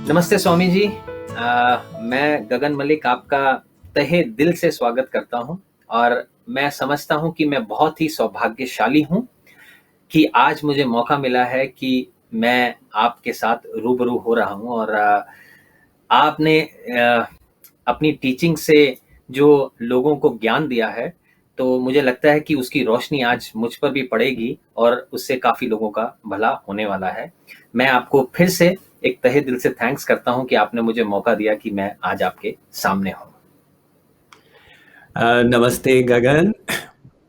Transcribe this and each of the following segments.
नमस्ते स्वामी जी। मैं गगन मलिक आपका तहे दिल से स्वागत करता हूँ और मैं समझता हूँ कि मैं बहुत ही सौभाग्यशाली हूँ कि आज मुझे मौका मिला है कि मैं आपके साथ रूबरू हो रहा हूँ और आपने अपनी टीचिंग से जो लोगों को ज्ञान दिया है, तो मुझे लगता है कि उसकी रोशनी आज मुझ पर भी पड़ेगी और उससे काफ़ी लोगों का भला होने वाला है। मैं आपको फिर से एक तहे दिल से थैंक्स करता हूँ कि आपने मुझे मौका दिया कि मैं आज आपके सामने हूँ। नमस्ते गगन।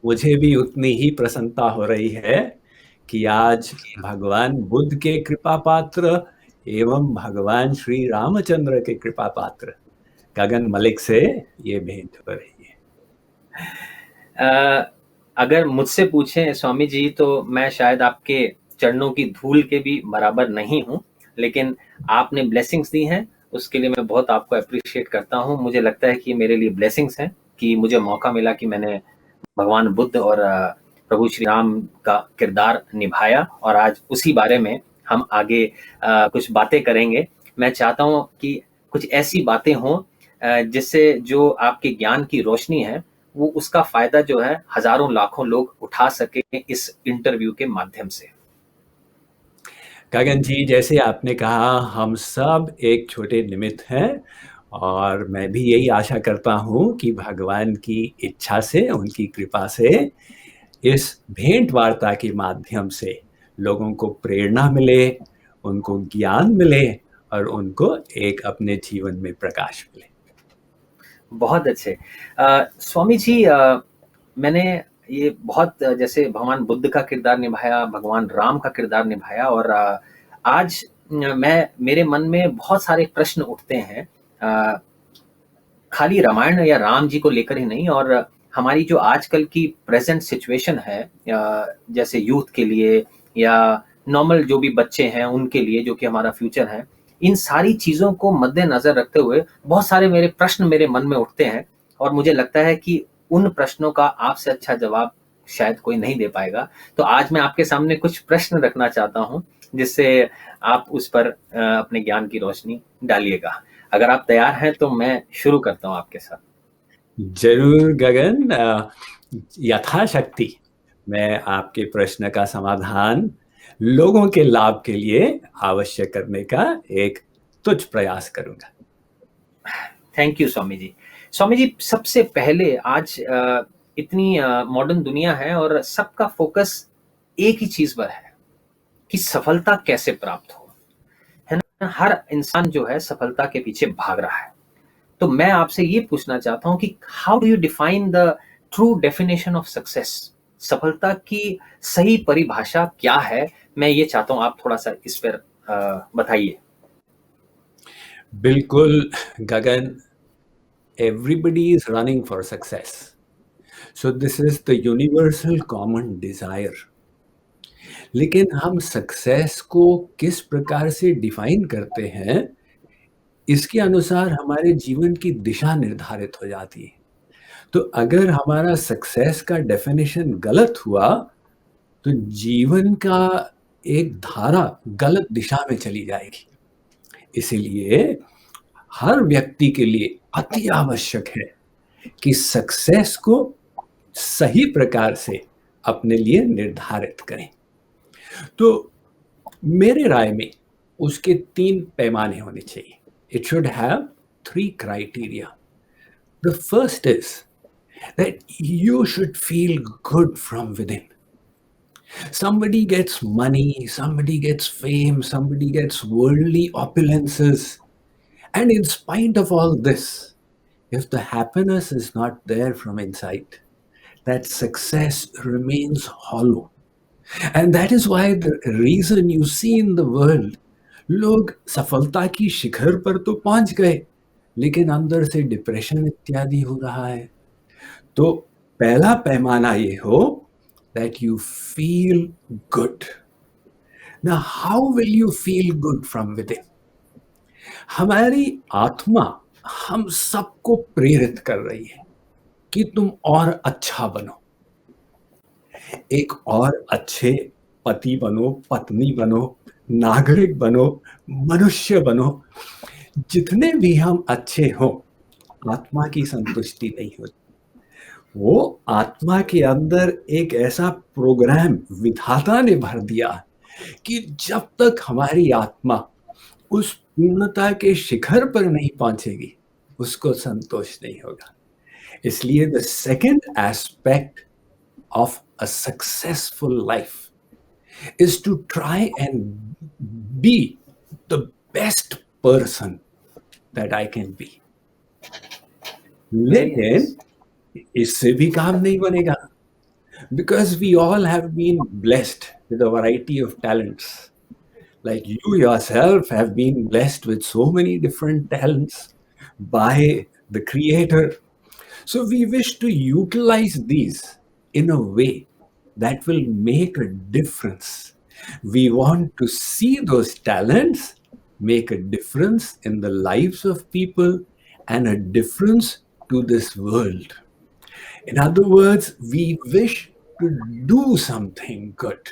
मुझे भी उतनी ही प्रसन्नता हो रही है कि आज भगवान बुद्ध के कृपा पात्र एवं भगवान श्री रामचंद्र के कृपा पात्र गगन मलिक से ये भेंट हो रही है। अगर मुझसे पूछें स्वामी जी, तो मैं शायद आपके चरणों की धूल के भी बराबर नहीं हूँ, लेकिन आपने ब्लेसिंग्स दी हैं, उसके लिए मैं बहुत आपको अप्रिशिएट करता हूँ। मुझे लगता है कि मेरे लिए ब्लेसिंग्स हैं कि मुझे मौका मिला कि मैंने भगवान बुद्ध और प्रभु श्री राम का किरदार निभाया और आज उसी बारे में हम आगे कुछ बातें करेंगे। मैं चाहता हूँ कि कुछ ऐसी बातें हों जिससे जो आपके ज्ञान की रोशनी है, वो उसका फ़ायदा जो है हज़ारों लाखों लोग उठा सकें इस इंटरव्यू के माध्यम से। गगन जी, जैसे आपने कहा, हम सब एक छोटे निमित्त हैं और मैं भी यही आशा करता हूँ कि भगवान की इच्छा से, उनकी कृपा से इस भेंट वार्ता के माध्यम से लोगों को प्रेरणा मिले, उनको ज्ञान मिले और उनको एक अपने जीवन में प्रकाश मिले। बहुत अच्छे। स्वामी जी, मैंने ये बहुत जैसे भगवान बुद्ध का किरदार निभाया, भगवान राम का किरदार निभाया और आज मैं मेरे मन में बहुत सारे प्रश्न उठते हैं, खाली रामायण या राम जी को लेकर ही नहीं और हमारी जो आजकल की प्रेज़ेंट सिचुएशन है, जैसे यूथ के लिए या नॉर्मल जो भी बच्चे हैं उनके लिए जो कि हमारा फ्यूचर है, इन सारी चीज़ों को मद्देनज़र रखते हुए बहुत सारे मेरे प्रश्न मेरे मन में उठते हैं और मुझे लगता है कि उन प्रश्नों का आपसे अच्छा जवाब शायद कोई नहीं दे पाएगा। तो आज मैं आपके सामने कुछ प्रश्न रखना चाहता हूँ, जिससे आप उस पर अपने ज्ञान की रोशनी डालिएगा। अगर आप तैयार हैं तो मैं शुरू करता हूँ आपके साथ। जरूर गगन, यथाशक्ति मैं आपके प्रश्न का समाधान लोगों के लाभ के लिए अवश्य करने का एक तुच्छ प्रयास करूंगा। Thank you Swami ji. स्वामी जी, सबसे पहले आज इतनी मॉडर्न दुनिया है और सबका फ़ोकस एक ही चीज़ पर है कि सफलता कैसे प्राप्त हो, है ना? हर इंसान जो है सफलता के पीछे भाग रहा है। तो मैं आपसे ये पूछना चाहता हूँ कि how do you define the true definition of success? सफलता की सही परिभाषा क्या है? मैं ये चाहता हूँ आप थोड़ा-सा इस पर बताइए। बिल्कुल गगन, everybody is running for success. So this is the universal common desire. लेकिन हम सक्सेस को किस प्रकार से डिफाइन करते हैं, इसके अनुसार हमारे जीवन की दिशा निर्धारित हो जाती है। तो अगर हमारा सक्सेस का डेफिनेशन गलत हुआ, तो जीवन का एक धारा गलत दिशा में चली जाएगी। इसीलिए हर व्यक्ति के लिए अति आवश्यक है कि सक्सेस को सही प्रकार से अपने लिए निर्धारित करें। तो मेरे राय में उसके 3 पैमाने होने चाहिए। It should have 3 criteria. The first is that you should feel good from within. Somebody gets money, somebody gets fame, somebody gets worldly opulences. And in spite of all this, if the happiness is not there from inside, that success remains hollow. And that is why the reason you see in the world, लोग सफलता की शिखर पर तो पहुंच गए, लेकिन अंदर से डिप्रेशन इत्यादि हो रहा है। तो पहला पैमाना ये हो that you feel good. Now, how will you feel good from within? हमारी आत्मा हम सबको प्रेरित कर रही है कि तुम और अच्छा बनो, एक और अच्छे पति बनो, पत्नी बनो, नागरिक बनो, मनुष्य बनो, जितने भी हम अच्छे हों, आत्मा की संतुष्टि नहीं होती। वो आत्मा के अंदर एक ऐसा प्रोग्राम विधाता ने भर दिया कि जब तक हमारी आत्मा उस पूर्णता के शिखर पर नहीं पहुंचेगी, उसको संतोष नहीं होगा। इसलिए the second aspect of a successful life is to try and be the best person that I can be. Very लेकिन nice. इससे भी काम नहीं बनेगा, because we all have been blessed with a variety of talents. Like you yourself have been blessed with so many different talents by the Creator. So we wish to utilize these in a way that will make a difference. We want to see those talents make a difference in the lives of people and a difference to this world. In other words, we wish to do something good.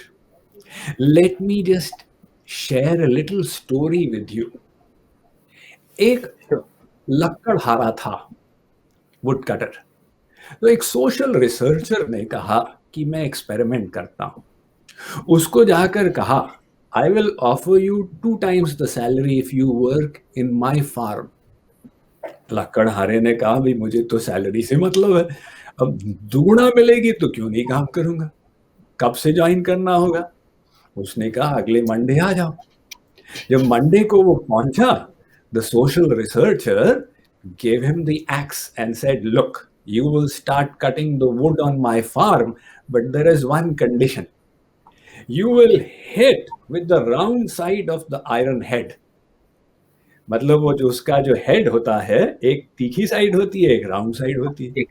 Let me just share a little story with you. एक Sure. लकड़हारा था, would cutter. तो एक social researcher ने कहा कि मैं experiment करता हूं। उसको जाकर कहा, I will offer you 2 times the salary if you work in my farm. लकड़हारे ने कहा, भाई मुझे तो सैलरी से मतलब है, अब दुगुना मिलेगी तो क्यों नहीं काम करूंगा, कब से ज्वाइन करना होगा। उसने कहा, अगले मंडे आ जाओ। जब मंडे को वो पहुंचा, the social researcher gave him the axe and said, look, you will start cutting the wood on my farm, but there is one condition. You will hit with the round side of the iron head. मतलब वो जो उसका जो head होता है, एक तीखी side होती है, एक राउंड साइड होती है। ठीक।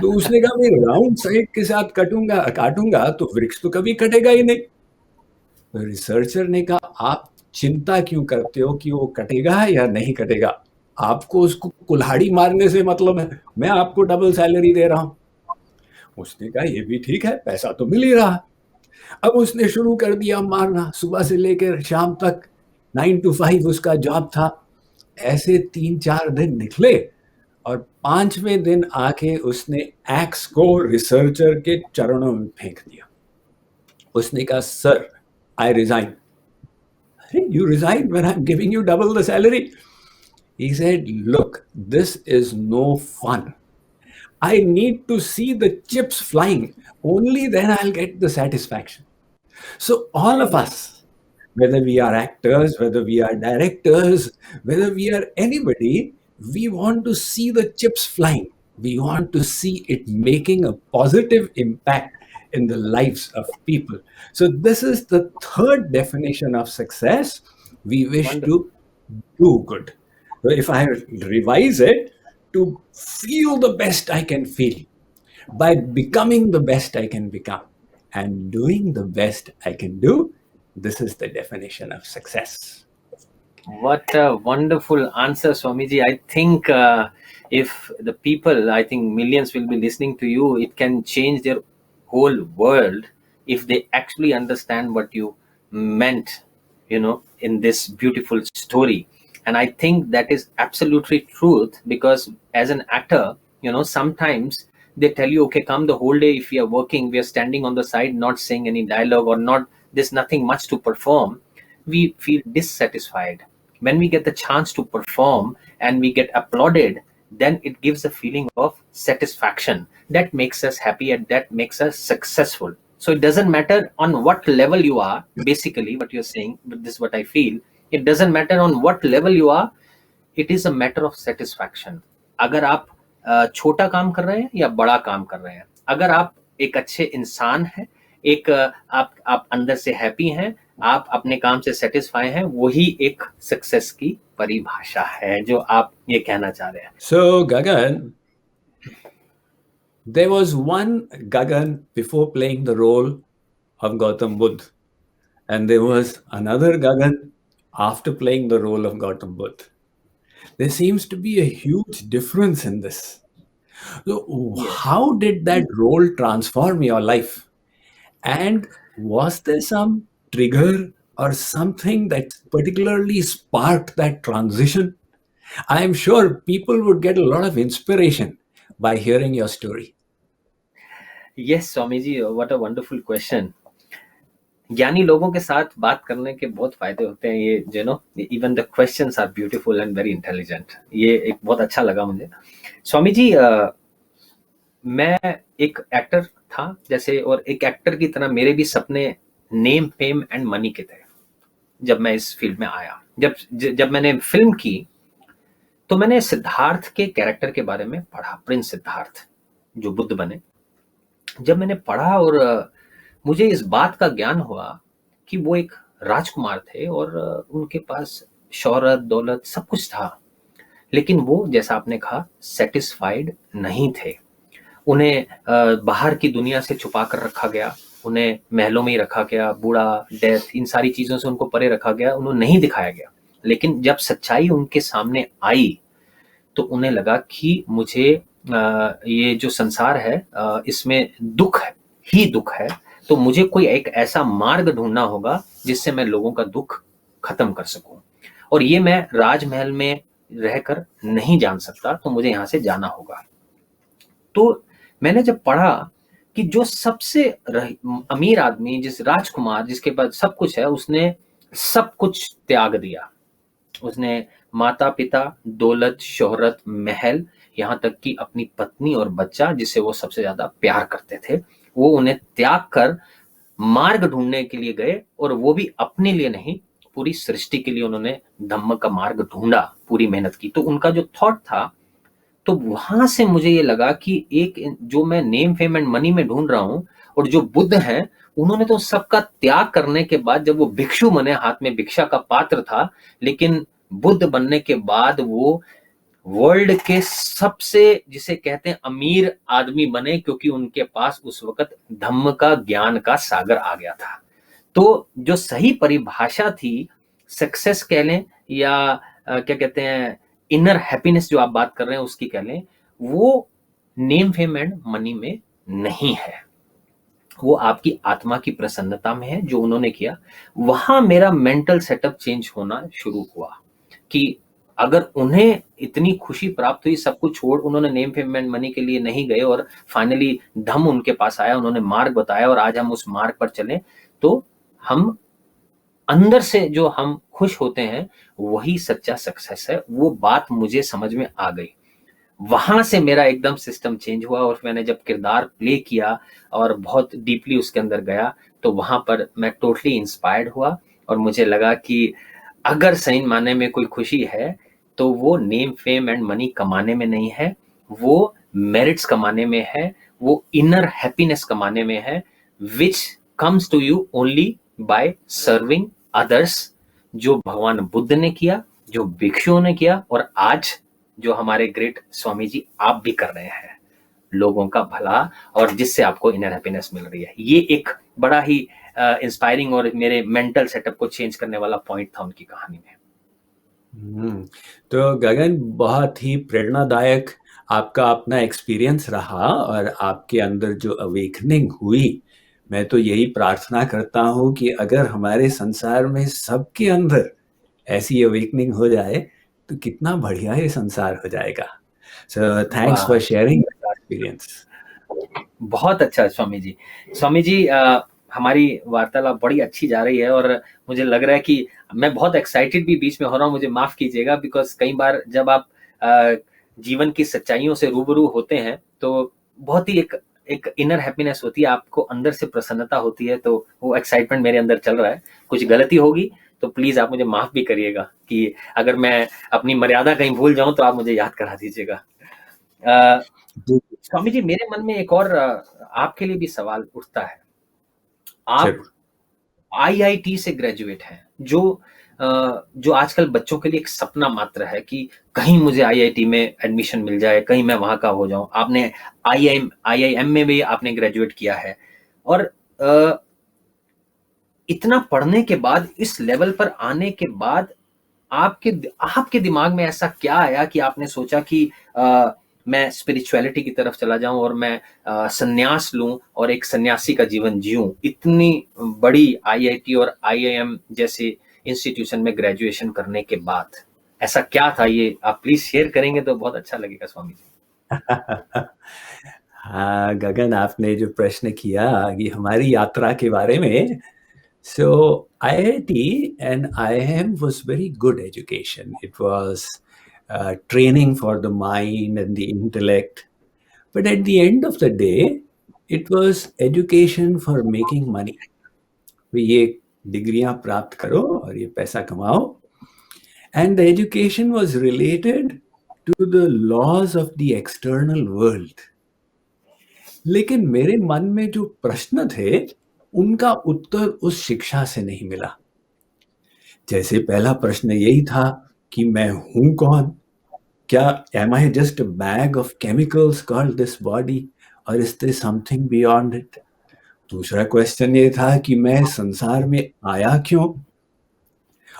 तो उसने कहा, मैं राउंड साइड के साथ काटूंगा तो वृक्ष तो कभी कटेगा ही नहीं। तो रिसर्चर ने कहा, आप चिंता क्यों करते हो कि वो कटेगा या नहीं कटेगा, आपको उसको कुल्हाड़ी मारने से मतलब है, मैं आपको डबल सैलरी दे रहा हूं। उसने कहा, ये भी ठीक है, पैसा तो मिल ही रहा। अब उसने शुरू कर दिया मारना, सुबह से लेकर शाम तक 9 to 5 उसका जॉब था। ऐसे 3-4 दिन निकले और 5वें दिन आके उसने एक्स को रिसर्चर के चरणों में फेंक दिया। उसने कहा, sir, I resign. You resign when I'm giving you double the salary? He said, look, this is no fun. I need to see the chips flying. Only then I'll get the satisfaction. So all of us, whether we are actors, whether we are directors, whether we are anybody, we want to see the chips flying. We want to see it making a positive impact in the lives of people. So this is the third definition of success. We wish Wonderful. to do good. So if I revise it, to feel the best I can feel by becoming the best I can become and doing the best I can do, this is the definition of success. What a wonderful answer, Swamiji. I think if the people, I think millions will be listening to you, it can change their whole world if they actually understand what you meant, in this beautiful story. And I think that is absolutely truth, because as an actor, sometimes they tell you, okay, come the whole day. If we are working, we are standing on the side, not saying any dialogue, or not, there's nothing much to perform, we feel dissatisfied. When we get the chance to perform and we get applauded, then it gives a feeling of satisfaction that makes us happy and that makes us successful. So it doesn't matter on what level you are, basically what you're saying, but this is what I feel. It doesn't matter on what level you are, it is a matter of satisfaction. अगर आप छोटा काम कर रहे हैं या बड़ा काम कर रहे हैं, अगर आप एक अच्छे इंसान हैं, एक आप अंदर से हैप्पी हैं, आप अपने काम से सेटिस्फाई हैं, वही एक सक्सेस की परिभाषा है जो आप ये कहना चाह रहे हैं। So Gagan, there was one Gagan before playing the role of Gautam Buddha, and there was another Gagan after playing the role of Gautam Buddha. There seems to be a huge difference in this. So how did that role transform your life? And was there some trigger or something that particularly sparked that transition? I am sure people would get a lot of inspiration by hearing your story. Yes, Swami ji, what a wonderful question. ज्ञानी लोगों के साथ बात करने के बहुत फायदे होते हैं, ये जो no even the questions are beautiful and very intelligent. ये एक बहुत अच्छा लगा मुझे। स्वामी जी, मैं एक एक्टर था जैसे, और एक एक्टर की तरह मेरे भी सपने नेम फेम एंड मनी के थे। जब मैं इस फील्ड में आया, जब मैंने फिल्म की, तो मैंने सिद्धार्थ के कैरेक्टर के बारे में पढ़ा, प्रिंस सिद्धार्थ जो बुद्ध बने। जब मैंने पढ़ा और मुझे इस बात का ज्ञान हुआ कि वो एक राजकुमार थे और उनके पास शौहरत दौलत सब कुछ था, लेकिन वो, जैसा आपने कहा, सेटिस्फाइड नहीं थे। उन्हें बाहर की दुनिया से छुपा कर रखा गया, उन्हें महलों में ही रखा गया, बूढ़ा, डेथ, इन सारी चीज़ों से उनको परे रखा गया, उन्हें नहीं दिखाया गया। लेकिन जब सच्चाई उनके सामने आई, तो उन्हें लगा कि मुझे ये जो संसार है इसमें दुख ही दुख है, तो मुझे कोई एक ऐसा मार्ग ढूंढना होगा जिससे मैं लोगों का दुख खत्म कर सकूं, और ये मैं राजमहल में रहकर नहीं जान सकता, तो मुझे यहाँ से जाना होगा। तो मैंने जब पढ़ा कि जो सबसे अमीर आदमी, जिस राजकुमार जिसके पास सब कुछ है, उसने सब कुछ त्याग दिया। उसने माता पिता, दौलत, शोहरत, महल, यहाँ तक कि अपनी पत्नी और बच्चा जिसे वो सबसे ज्यादा प्यार करते थे, वो उन्हें त्याग कर मार्ग ढूंढने के लिए गए, और वो भी अपने लिए नहीं, पूरी सृष्टि के लिए उन्होंने धम्म का मार्ग ढूंढा, पूरी मेहनत की। तो उनका जो थॉट था, तो वहां से मुझे ये लगा कि एक जो मैं नेम फेम एंड मनी में ढूंढ रहा हूं, और जो बुद्ध हैं, उन्होंने तो सबका त्याग करने के बाद, जब वो भिक्षु बने, हाथ में भिक्षा का पात्र था, लेकिन बुद्ध बनने के बाद वो वर्ल्ड के सबसे, जिसे कहते हैं, अमीर आदमी बने, क्योंकि उनके पास उस वक्त धम्म का ज्ञान का सागर आ गया था। तो जो सही परिभाषा थी, सक्सेस कह लें या क्या कहते हैं, इनर हैप्पीनेस जो आप बात कर रहे हैं उसकी कह लें, वो नेम फेम एंड मनी में नहीं है, वो आपकी आत्मा की प्रसन्नता में है, जो उन्होंने किया। वहां मेरा मेंटल सेटअप चेंज होना शुरू हुआ कि अगर उन्हें इतनी खुशी प्राप्त हुई, सब कुछ छोड़, उन्होंने नेम फेम एंड मनी के लिए नहीं गए, और फाइनली धम्म उनके पास आया, उन्होंने मार्ग बताया, और आज हम उस मार्ग पर चलें, तो हम अंदर से जो हम खुश होते हैं, वही सच्चा सक्सेस है। वो बात मुझे समझ में आ गई। वहां से मेरा एकदम सिस्टम चेंज हुआ, और मैंने जब किरदार प्ले किया और बहुत डीपली उसके अंदर गया, तो वहां पर मैं टोटली इंस्पायर्ड हुआ, और मुझे लगा कि अगर सही मायने में कोई खुशी है, तो वो नेम फेम एंड मनी कमाने में नहीं है, वो मेरिट्स कमाने में है, वो इनर हैप्पीनेस कमाने में है, which comes to you only by serving others, जो भगवान बुद्ध ने किया, जो भिक्षुओं ने किया, और आज जो हमारे ग्रेट स्वामी जी आप भी कर रहे हैं, लोगों का भला, और जिससे आपको इनर हैप्पीनेस मिल रही है। ये एक बड़ा ही इंस्पायरिंग और मेरे मेंटल सेटअप को चेंज करने वाला पॉइंट था उनकी कहानी में। तो गगन, बहुत ही प्रेरणादायक आपका अपना एक्सपीरियंस रहा, और आपके अंदर जो अवेकनिंग हुई, मैं तो यही प्रार्थना करता हूँ कि अगर हमारे संसार में सबके अंदर ऐसी अवेकनिंग हो जाए, तो कितना बढ़िया ये संसार हो जाएगा। So thanks for sharing experience. बहुत अच्छा स्वामी जी। स्वामी जी, हमारी वार्तालाप बड़ी अच्छी जा रही है, और मुझे लग रहा है कि मैं बहुत एक्साइटेड भी बीच में हो रहा हूँ, मुझे माफ कीजिएगा, बिकॉज कई बार जब आप जीवन की सच्चाइयों से रूबरू होते हैं, तो बहुत ही एक इनर हैप्पीनेस होती है, आपको अंदर से प्रसन्नता होती है, तो वो एक्साइटमेंट मेरे अंदर चल रहा है। कुछ गलती होगी तो प्लीज आप मुझे माफ भी करिएगा, कि अगर मैं अपनी मर्यादा कहीं भूल जाऊं तो आप मुझे याद करा दीजिएगा। स्वामी जी, मेरे मन में एक और आपके लिए भी सवाल उठता है। आप आईआईटी से ग्रेजुएट हैं, जो आजकल बच्चों के लिए एक सपना मात्र है कि कहीं मुझे आईआईटी में एडमिशन मिल जाए, कहीं मैं वहां का हो जाऊं। आपने आईआईएम में भी आपने ग्रेजुएट किया है, और इतना पढ़ने के बाद, इस लेवल पर आने के बाद, आपके दिमाग में ऐसा क्या आया कि आपने सोचा कि मैं स्पिरिचुअलिटी की तरफ चला जाऊं और मैं संन्यास लूं और एक सन्यासी का जीवन जीऊं, इतनी बड़ी आईआईटी और आईआईएम जैसे इंस्टीट्यूशन में ग्रेजुएशन करने के बाद ऐसा क्या था, ये आप प्लीज शेयर करेंगे तो बहुत अच्छा लगेगा स्वामी जी। हाँ गगन, आपने जो प्रश्न किया कि हमारी यात्रा के बारे में, so IIT and IIM was very good education. It was training for the mind and the intellect. But at the end of the day, it was education for making money. ये डिग्रियां प्राप्त करो और ये पैसा कमाओ. And the education was related to the laws of the external world. लेकिन मेरे मन में जो प्रश्न थे, उनका उत्तर उस शिक्षा से नहीं मिला. जैसे पहला प्रश्न यही था कि मैं हूं कौन? क्या am I just a bag of chemicals called this body, or is there something beyond it? दूसरा क्वेश्चन ये था कि मैं संसार में आया क्यों,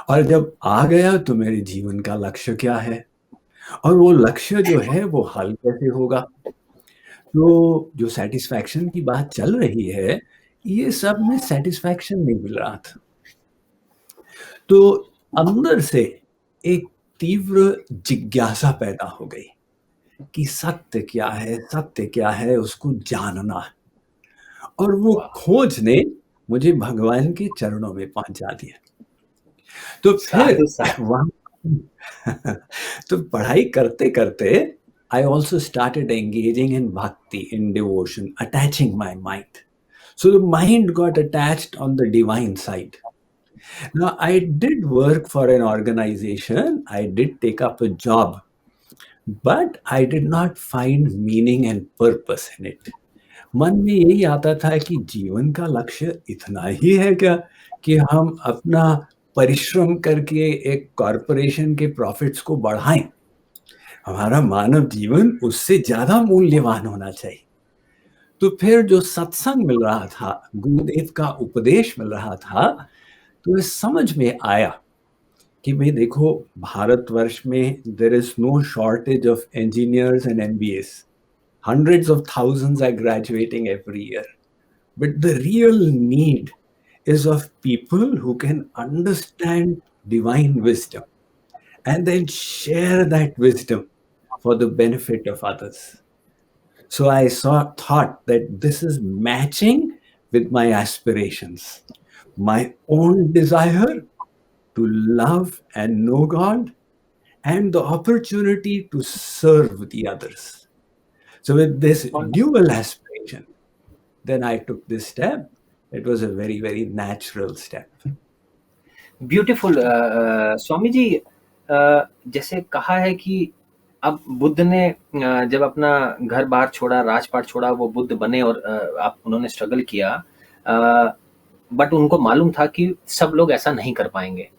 और जब आ गया तो मेरे जीवन का लक्ष्य क्या है, और वो लक्ष्य जो है वो हल कैसे होगा. तो जो सेटिस्फैक्शन की बात चल रही है, ये सब में सेटिस्फैक्शन नहीं मिल रहा था. तो अंदर से एक तीव्र जिज्ञासा पैदा हो गई कि सत्य क्या है, सत्य क्या है, उसको जानना है. और वो खोज ने मुझे भगवान के चरणों में पहुंचा दिया. तो फिर वहां तो पढ़ाई करते करते I also started engaging in bhakti, in devotion, attaching my mind. So the mind got attached on the divine side. Now I did work for an organization, I did take up a job, but I did not find meaning and purpose in it. मन में यही आता था कि जीवन का लक्ष्य इतना ही है क्या कि हम अपना परिश्रम करके एक कॉरपोरेशन के प्रॉफिट्स को बढ़ाएं. हमारा मानव जीवन उससे ज्यादा मूल्यवान होना चाहिए. तो फिर जो सत्संग मिल रहा था, गुरुदेव का उपदेश मिल रहा था, तो इस समझ में आया कि भाई देखो, भारतवर्ष में there is no shortage of engineers and MBAs. Hundreds of thousands are graduating every year. But the real need is of people who can understand divine wisdom and then share that wisdom for the benefit of others. So I thought that this is matching with my aspirations, my own desire to love and know God, and the opportunity to serve the others. So with this dual aspiration, then I took this step. It was a very, very natural step. Beautiful. Swami ji, जैसे कहा है कि अब बुद्ध ने जब अपना घर बार छोड़ा, राजपाट छोड़ा, वो बुद्ध बने और उन्होंने स्ट्रगल किया, बट उनको मालूम था कि सब लोग ऐसा नहीं कर पाएंगे.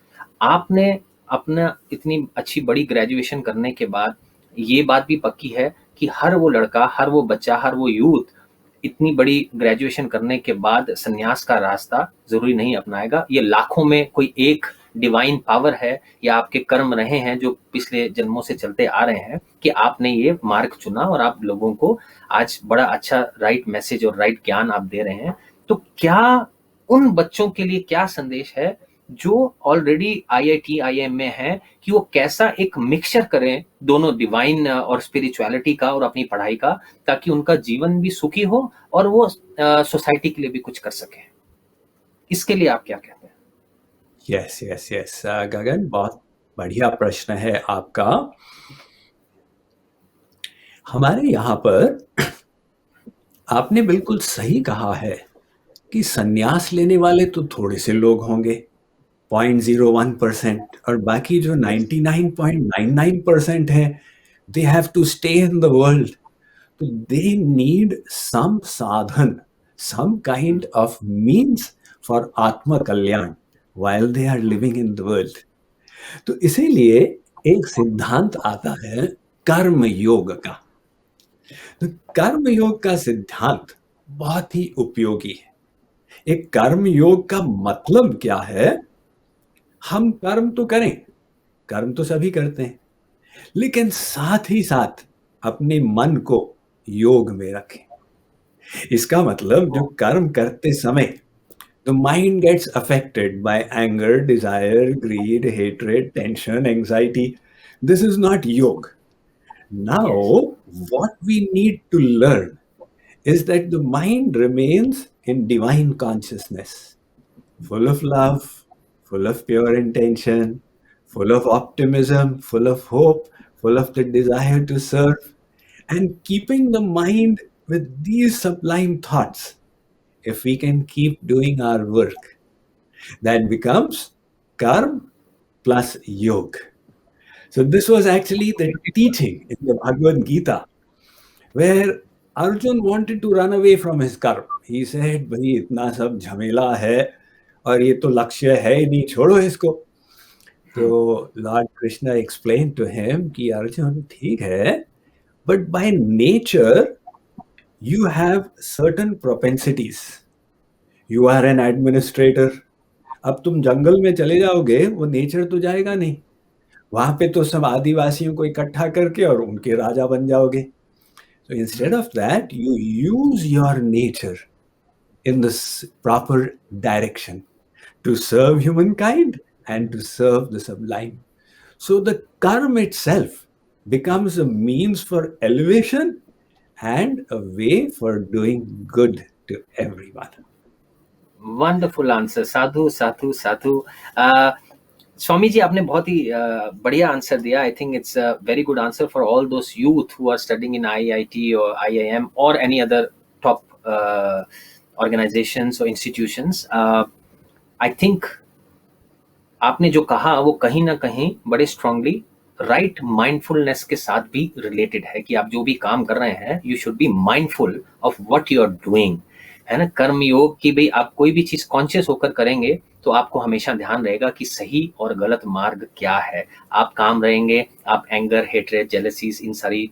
आपने अपना इतनी अच्छी बड़ी ग्रेजुएशन करने के बाद ये बात भी पक्की है कि हर वो लड़का, हर वो बच्चा, हर वो यूथ इतनी बड़ी ग्रेजुएशन करने के बाद संन्यास का रास्ता जरूरी नहीं अपनाएगा. ये लाखों में कोई एक डिवाइन पावर है या आपके कर्म रहे हैं जो पिछले जन्मों से चलते आ रहे हैं कि आपने ये मार्ग चुना और आप लोगों को आज बड़ा अच्छा राइट मैसेज और राइट ज्ञान आप दे रहे हैं. तो क्या उन बच्चों के लिए क्या संदेश है जो ऑलरेडी IIT IIM में है कि वो कैसा एक मिक्सचर करें दोनों डिवाइन और स्पिरिचुअलिटी का और अपनी पढ़ाई का, ताकि उनका जीवन भी सुखी हो और वो सोसाइटी के लिए भी कुछ कर सके. इसके लिए आप क्या कहते हैं? यस यस यस गगन, बहुत बढ़िया प्रश्न है आपका. हमारे यहाँ पर आपने बिल्कुल सही कहा है कि संन्यास लेने वाले तो थोड़े से लोग होंगे, 0.01%, और बाकी जो 99.99% है, they have to stay in the world. So they need some sadhan, some kind of means for Atma Kalyan while they are living in the world. तो इसीलिए एक सिद्धांत आता है कर्म योग का. तो कर्म योग का सिद्धांत बहुत ही उपयोगी है. एक कर्म योग का मतलब क्या है? हम कर्म तो करें, कर्म तो सभी करते हैं, लेकिन साथ ही साथ अपने मन को योग में रखें। इसका मतलब जो कर्म करते समय the mind gets affected by anger, desire, greed, hatred, tension, anxiety. This is not yoga. Now, Yes. what we need to learn is that the mind remains in divine consciousness, full of love, full of pure intention, full of optimism, full of hope, full of the desire to serve, and keeping the mind with these sublime thoughts. If we can keep doing our work, that becomes karma plus yoga. So this was actually the teaching in the Bhagavad Gita, where Arjun wanted to run away from his karma. He said, भाई इतना सब झमेला है और ये तो लक्ष्य है ही नहीं, छोड़ो इसको. तो Lord Krishna explained to him कि अर्जुन ठीक है, but by nature you have certain propensities. You are an administrator. अब तुम जंगल में चले जाओगे, वो नेचर तो जाएगा नहीं. वहां पे तो सब आदिवासियों को इकट्ठा करके और उनके राजा बन जाओगे. So instead of that, you use your nature in this proper direction to serve humankind and to serve the sublime. So the karma itself becomes a means for elevation and a way for doing good to everyone. Wonderful answer. Sadhu sadhu sadhu. Swami ji, आपने बहुत ही बढ़िया answer दिया. I think it's a very good answer for all those youth who are studying in IIT और IIM और any other top organisations और institutions. I think आपने जो कहा वो कहीं ना कहीं बड़े स्ट्रांगली राइट माइंडफुलनेस के साथ भी रिलेटेड है कि आप जो भी काम कर रहे हैं, you should be mindful of what you are doing, है ना. कर्म योग की भाई आप कोई भी चीज कॉन्शियस होकर करेंगे तो आपको हमेशा ध्यान रहेगा कि सही और गलत मार्ग क्या है. आप काम रहेंगे, आप एंगर, हेट्रेड, जेलसीज, इन सारी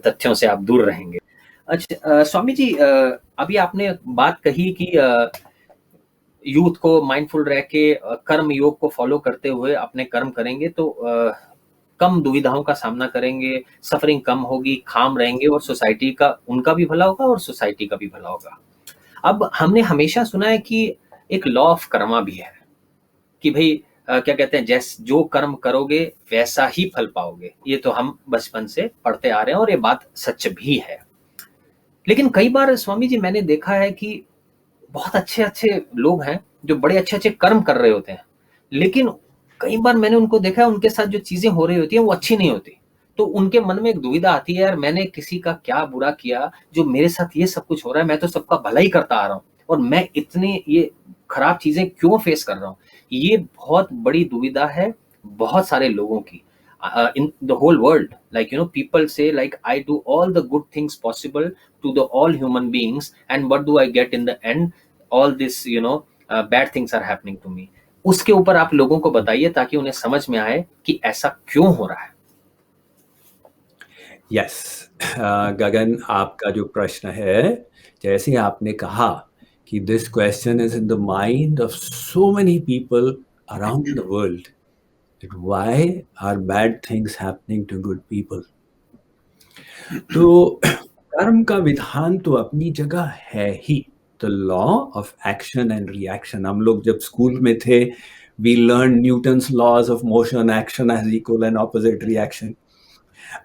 तथ्यों से आप दूर रहेंगे. अच्छा स्वामी जी, अभी आपने बात कही कि यूथ को माइंडफुल रह के कर्म योग को फॉलो करते हुए अपने कर्म करेंगे तो कम दुविधाओं का सामना करेंगे, सफरिंग कम होगी, खाम रहेंगे और सोसाइटी का, उनका भी भला होगा और सोसाइटी का भी भला होगा. अब हमने हमेशा सुना है कि एक लॉ ऑफ कर्मा भी है कि भाई क्या कहते हैं, जैसे जो कर्म करोगे वैसा ही फल पाओगे. ये तो हम बचपन से पढ़ते आ रहे हैं और ये बात सच भी है. लेकिन कई बार स्वामी जी मैंने देखा है कि बहुत अच्छे अच्छे लोग हैं जो बड़े अच्छे अच्छे कर्म कर रहे होते हैं, लेकिन कई बार मैंने उनको देखा है उनके साथ जो चीजें हो रही होती हैं वो अच्छी नहीं होती. तो उनके मन में एक दुविधा आती है, यार मैंने किसी का क्या बुरा किया जो मेरे साथ ये सब कुछ हो रहा है. मैं तो सबका भला ही करता आ रहा हूँ और मैं इतने ये खराब चीजें क्यों फेस कर रहा हूँ. ये बहुत बड़ी दुविधा है बहुत सारे लोगों की in the whole world. Like, you know, people say like, I do all the good things possible to the all human beings, and what do I get in the end? All this, you know, bad things are happening to me. उसके ऊपर आप लोगों को बताइए ताकि उन्हें समझ में आए कि ऐसा क्यों हो रहा है. Yes, गगन, आपका जो प्रश्न है, जैसे आपने कहा कि this question is in the mind of so many people around the world. That why are bad things happening to good people? तो कर्म का विधान तो अपनी जगह है ही. The law of action and reaction. हम लोग जब स्कूल में थे, we learned Newton's laws of motion, action as equal and opposite reaction.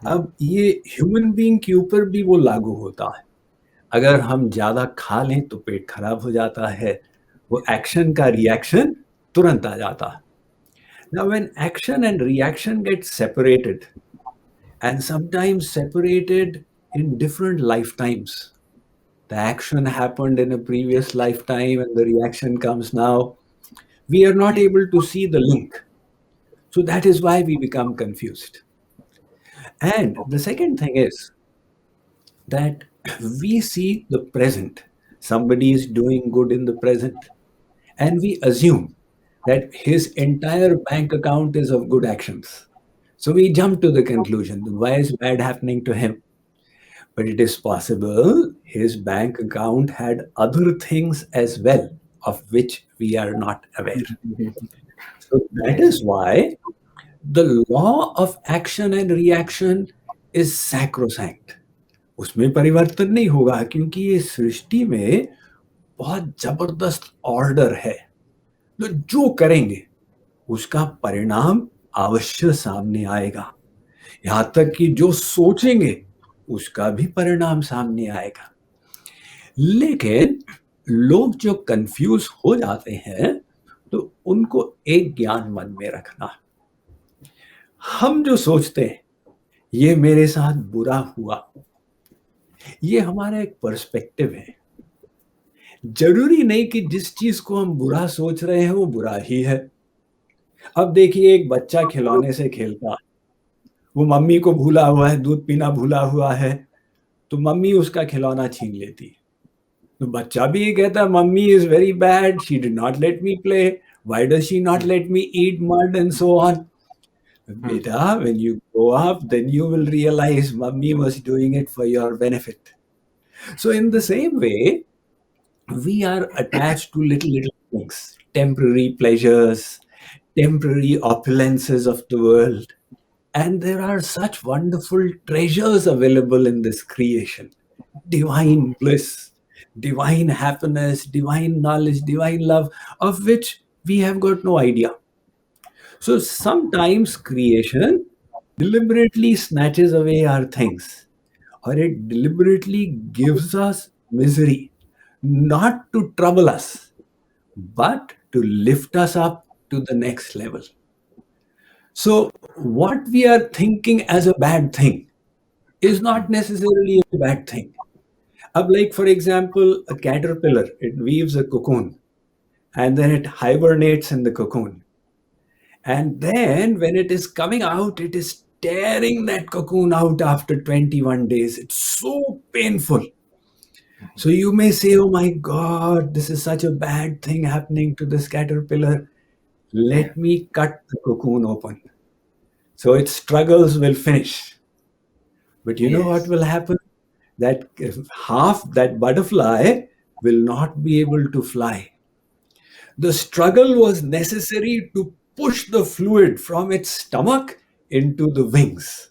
अब ये ह्यूमन बीइंग के ऊपर भी वो लागू होता है. अगर हम ज़्यादा खा लें तो पेट खराब हो जाता है. वो एक्शन का रिएक्शन तुरंत आ जाता है. Now when action and reaction get separated, and sometimes separated in different lifetimes, the action happened in a previous lifetime and the reaction comes now, we are not able to see the link. So that is why we become confused. And the second thing is that we see the present. Somebody is doing good in the present, and we assume that his entire bank account is of good actions. So we jump to the conclusion, why is bad happening to him? But it is possible his bank account had other things as well, of which we are not aware. So that is why the law of action and reaction is sacrosanct, उसमें परिवर्तन नहीं होगा, क्योंकि ये सृष्टि में बहुत जबरदस्त order है। तो जो करेंगे उसका परिणाम अवश्य सामने आएगा। यहां तक कि जो सोचेंगे उसका भी परिणाम सामने आएगा। लेकिन लोग जो कंफ्यूज हो जाते हैं, तो उनको एक ज्ञान मन में रखना, हम जो सोचते हैं ये मेरे साथ बुरा हुआ, ये हमारा एक पर्सपेक्टिव है। जरूरी नहीं कि जिस चीज को हम बुरा सोच रहे हैं वो बुरा ही है। अब देखिए, एक बच्चा खिलौने से खेलता, वो मम्मी को भूला हुआ है, दूध पीना भूला हुआ है, तो मम्मी उसका खिलौना छीन लेती। तो बच्चा भी ये कहता, mummy is very bad, she did not let me play, why does she not let me eat mud and so on. Beta, when you grow up, then you will realize mommy was doing it for your benefit. So in the same way, we are attached to little things, temporary pleasures, temporary opulences of the world. And there are such wonderful treasures available in this creation. Divine bliss, divine happiness, divine knowledge, divine love, of which we have got no idea. So sometimes creation deliberately snatches away our things, or it deliberately gives us misery, not to trouble us, but to lift us up to the next level. So, what we are thinking as a bad thing is not necessarily a bad thing. Like for example, a caterpillar, it weaves a cocoon and then it hibernates in the cocoon. And then when it is coming out, it is tearing that cocoon out after 21 days. It's so painful. So you may say, oh my God, this is such a bad thing happening to this caterpillar. Let me cut the cocoon open. So its struggles will finish. But you know what will happen? That half that butterfly will not be able to fly. The struggle was necessary to push the fluid from its stomach into the wings.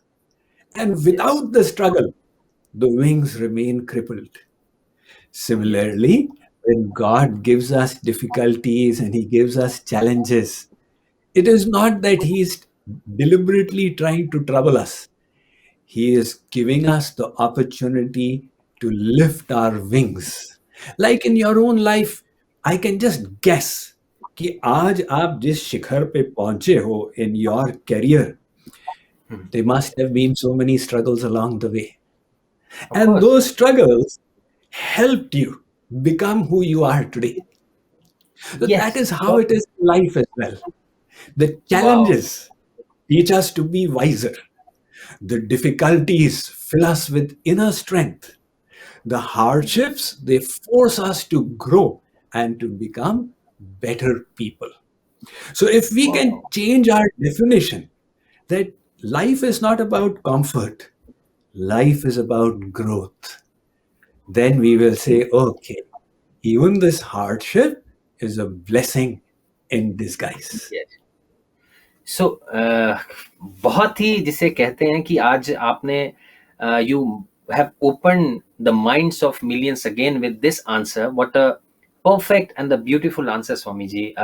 And without the struggle, the wings remain crippled. Similarly, when God gives us difficulties and He gives us challenges, it is not that He is deliberately trying to trouble us. He is giving us the opportunity to lift our wings. Like in your own life, I can just guess कि आज आप जिस शिखर पे पहुंचे हो in your career, there must have been so many struggles along the way. And those struggles helped you become who you are today. So that is how it is in life as well. The challenges teach us to be wiser. The difficulties fill us with inner strength. The hardships, they force us to grow and to become better people. So if we can change our definition that life is not about comfort, life is about growth, then we will say, okay, even this hardship is a blessing in disguise. So, बहुत ही जिसे कहते हैं कि आज आपने you have opened the minds of millions again with this answer. What a perfect and the beautiful answer, Swami ji.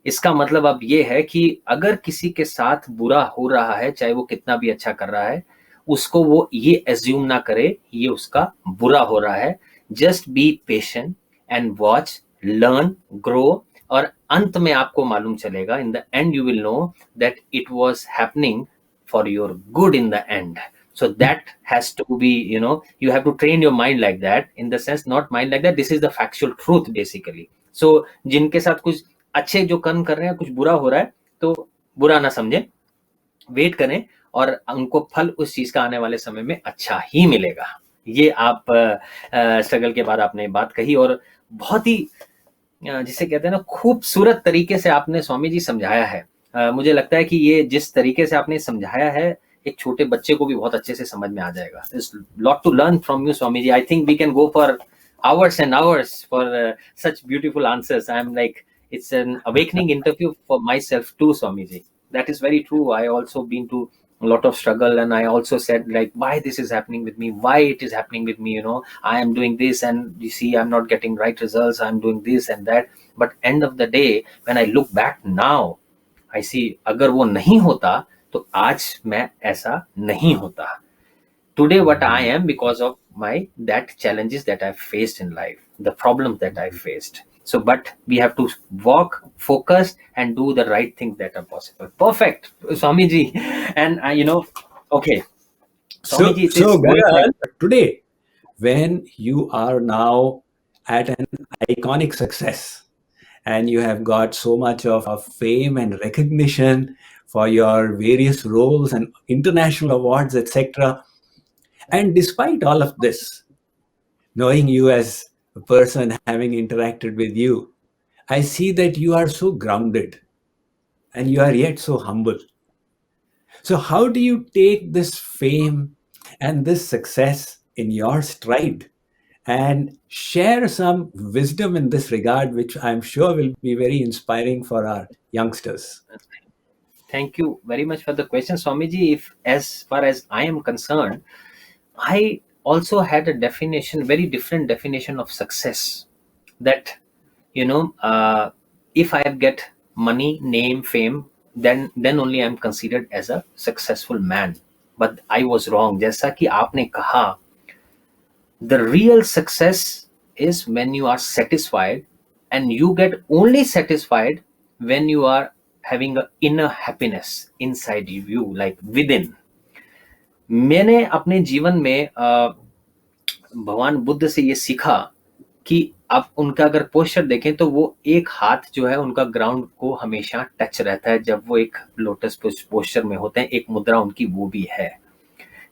इसका मतलब अब ये है कि अगर किसी के साथ बुरा हो रहा है, चाहे वो कितना भी अच्छा कर रहा है, उसको वो ये एज्यूम ना करे ये उसका बुरा हो रहा है. Just be patient and watch, learn, grow, और अंत में आपको मालूम चलेगा, in the end you will know that it was happening for your good in the end. So that has to be, you have to train your mind like that, in the sense, not mind like that, this is the factual truth basically. So जिनके साथ कुछ अच्छे जो कर्म कर रहे हैं, कुछ बुरा हो रहा है, तो बुरा ना समझें, वेट करें, और उनको फल उस चीज का आने वाले समय में अच्छा ही मिलेगा. ये आप स्ट्रगल के बाद आपने बात कही, और बहुत ही जिसे कहते हैं ना, खूबसूरत तरीके से आपने स्वामी जी समझाया है. मुझे लगता है कि ये जिस तरीके से आपने समझाया है, एक छोटे बच्चे को भी बहुत अच्छे से समझ में आ जाएगा. There's lot to learn from you, Swami ji. I think we can go for hours and hours for such beautiful answers. I'm like, it's an awakening interview for myself too, Swami ji. That is very true. I also been to lot of struggle, and I also said like, why this is happening with me, why it is happening with me, I am doing this and you see I'm not getting right results, I'm doing this and that. But end of the day, when I look back now, I see अगर वो नहीं होता तो आज मैं ऐसा नहीं होता. Today what I am because of my that challenges that I faced in life, the problems that I faced. So but we have to walk focus and do the right things that are possible. Perfect, Swamiji. And okay, Swamiji, it is So going like Gagan, today, when you are now at an iconic success and you have got so much of fame and recognition for your various roles and international awards, etc., and despite all of this, knowing you as a person having interacted with you, I see that you are so grounded and you are yet so humble. So, how do you take this fame and this success in your stride and share some wisdom in this regard, which I'm sure will be very inspiring for our youngsters? Thank you very much for the question, Swamiji. If as far as I am concerned, I also had a definition, very different definition of success. That if I get money, name, fame, then only I'm considered as a successful man. But I was wrong. जैसा कि आपने कहा, the real success is when you are satisfied, and you get only satisfied when you are having a inner happiness inside you, like within. मैंने अपने जीवन में भगवान बुद्ध से ये सीखा कि आप उनका अगर पोस्चर देखें तो वो एक हाथ जो है उनका ग्राउंड को हमेशा टच रहता है जब वो एक लोटस पोस्चर में होते हैं. एक मुद्रा उनकी वो भी है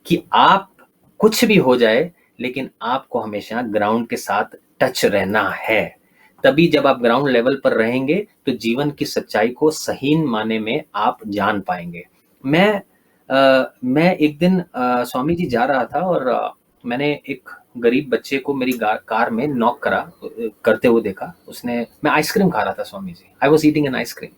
कि आप कुछ भी हो जाए लेकिन आपको हमेशा ग्राउंड के साथ टच रहना है. तभी जब आप ग्राउंड लेवल पर रहेंगे तो जीवन की सच्चाई को सही माने में आप जान पाएंगे. मैं एक दिन स्वामी जी जा रहा था और मैंने एक गरीब बच्चे को मेरी कार में नॉक करते हुए देखा. मैं आइसक्रीम खा रहा था Swami ji. I was eating an ice cream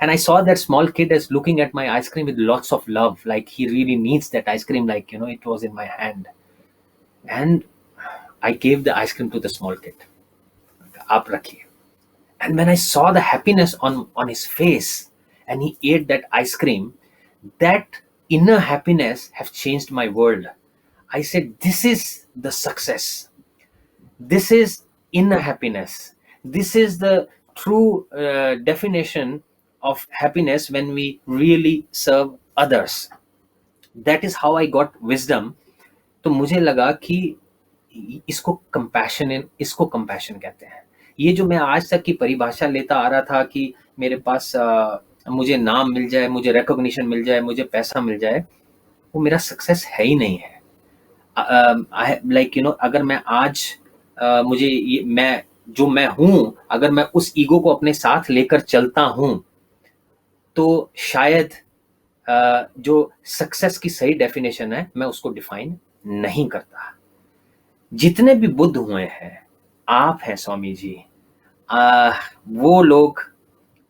and I saw that small kid is looking at my ice cream with lots of love, like he really needs that ice cream, like it was in my hand. And I gave the ice cream to the small kid. Aap rakhiye. And when I saw the happiness on his face and he ate that ice cream, that inner happiness have changed my world. I said, this is the success. This is inner happiness. This is the true definition of happiness when we really serve others. That is how I got wisdom. तो मुझे लगा कि इसको compassion कहते हैं. ये जो मैं आज तक की परिभाषा लेता आ रहा था कि मेरे पास मुझे नाम मिल जाए, मुझे रिकॉग्निशन मिल जाए, मुझे पैसा मिल जाए, वो मेरा सक्सेस है ही नहीं है. अगर मैं आज मुझे मैं हूं, अगर मैं उस ईगो को अपने साथ लेकर चलता हूं तो शायद जो सक्सेस की सही डेफिनेशन है मैं उसको डिफाइन नहीं करता. जितने भी बुद्ध हुए हैं, आप हैं स्वामी जी, वो लोग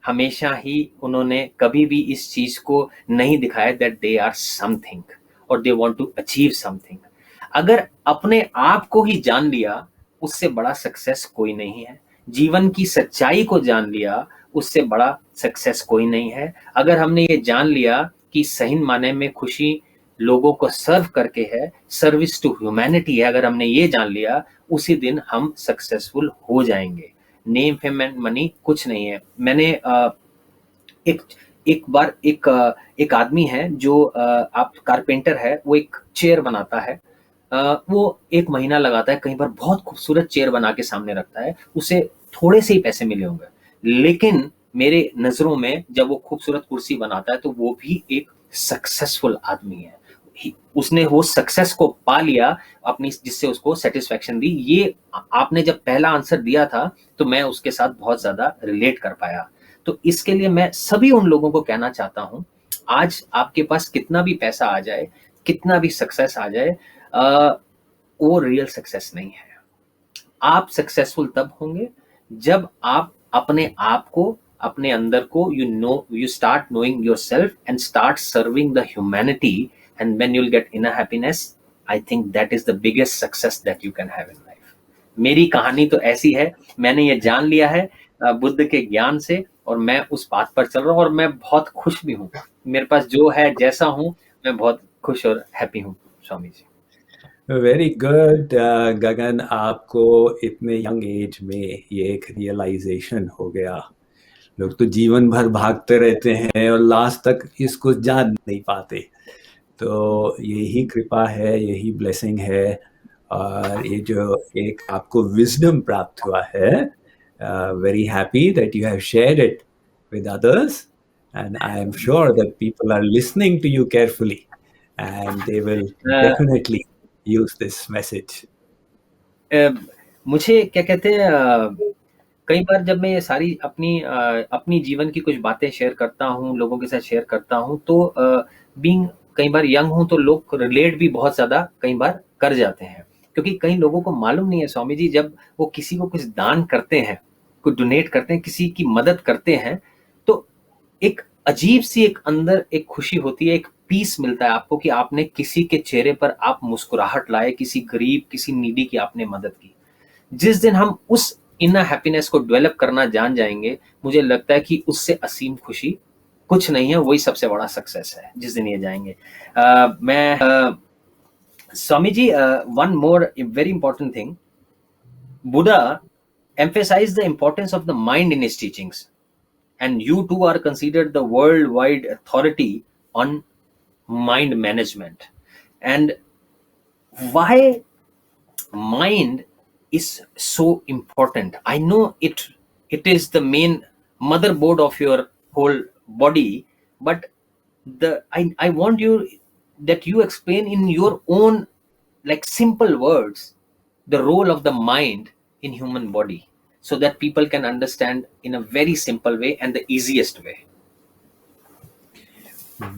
हमेशा ही उन्होंने कभी भी इस चीज को नहीं दिखाया दैट दे आर समथिंग और they want to achieve something. अगर अपने आप को ही जान लिया, उससे बड़ा सक्सेस कोई नहीं है. जीवन की सच्चाई को जान लिया, उससे बड़ा सक्सेस कोई नहीं है. अगर हमने ये जान लिया कि सही माने में खुशी लोगों को सर्व करके है, सर्विस टू ह्यूमैनिटी है, अगर हमने ये जान लिया, उसी दिन हम सक्सेसफुल हो जाएंगे. नेम फेम एंड मनी कुछ नहीं है. मैंने एक बार एक आदमी है जो आप कारपेंटर है, वो एक चेयर बनाता है. वो 1 महीना लगाता है, कई बार बहुत खूबसूरत चेयर बना के सामने रखता है. उसे थोड़े से ही पैसे मिले होंगे, लेकिन मेरे नजरों में जब वो खूबसूरत कुर्सी बनाता है तो वो भी एक सक्सेसफुल आदमी है. उसने वो सक्सेस को पा लिया अपनी, जिससे उसको सेटिस्फैक्शन दी. ये आपने जब पहला आंसर दिया था तो मैं उसके साथ बहुत ज्यादा रिलेट कर पाया. तो इसके लिए मैं सभी उन लोगों को कहना चाहता हूं, आज आपके पास कितना भी पैसा आ जाए, कितना भी सक्सेस आ जाए, वो रियल सक्सेस नहीं है. आप सक्सेसफुल तब होंगे जब आप अपने आप को अपने अंदर को you start knowing yourself and start serving the humanity, and when you'll get inner happiness, I think that is the biggest success that you can have in life. मेरी कहानी तो ऐसी है, मैंने ये जान लिया है बुद्ध के ज्ञान से, और मैं उस बात पर चल रहा हूँ, और मैं बहुत खुश भी हूँ। मेरे पास जो है, जैसा हूँ, मैं बहुत खुश और हैप्पी हूँ स्वामी जी। वेरी गुड गगन, आपको इतने यंग एज में ये एक रियलाइजेशन हो गया। लोग तो जीवन भर भागते रहते हैं और लास्ट तक इसको जान नहीं पाते। तो यही कृपा है, यही ब्लेसिंग है, और ये जो एक आपको विजडम प्राप्त हुआ है, very happy that you have shared it with others, and I am sure that people are listening to you carefully and they will definitely use this message. मुझे क्या कहते हैं, कई बार जब मैं ये सारी अपनी जीवन की कुछ बातें शेयर करता हूँ, लोगों के साथ शेयर करता हूँ, तो बीइंग कई बार यंग हूँ, तो लोग रिलेट भी बहुत ज़्यादा कई बार कर जाते हैं, क्योंकि कई लोगों को मालूम नहीं है स्वामी जी, जब वो किसी को कुछ दान करते हैं, कुछ डोनेट करते हैं, किसी की मदद करते हैं, तो एक अजीब सी एक अंदर एक खुशी होती है, एक पीस मिलता है आपको कि आपने किसी के चेहरे पर आप मुस्कुराहट लाए, किसी गरीब, किसी नीडी की आपने मदद की। जिस दिन हम उस इनर हैप्पीनेस को डेवलप करना जान जाएंगे, मुझे लगता है कि उससे असीम खुशी कुछ नहीं है, वही सबसे बड़ा सक्सेस है जिस दिन ये जाएंगे। Swami ji, one more very important thing, Buddha emphasized the importance of the mind in his teachings, and you too are considered the worldwide authority on mind management. And why mind is so important? I know it is the main motherboard of your whole body, but I want you that you explain in your own like simple words the role of the mind in human body, so that people can understand in a very simple way and the easiest way.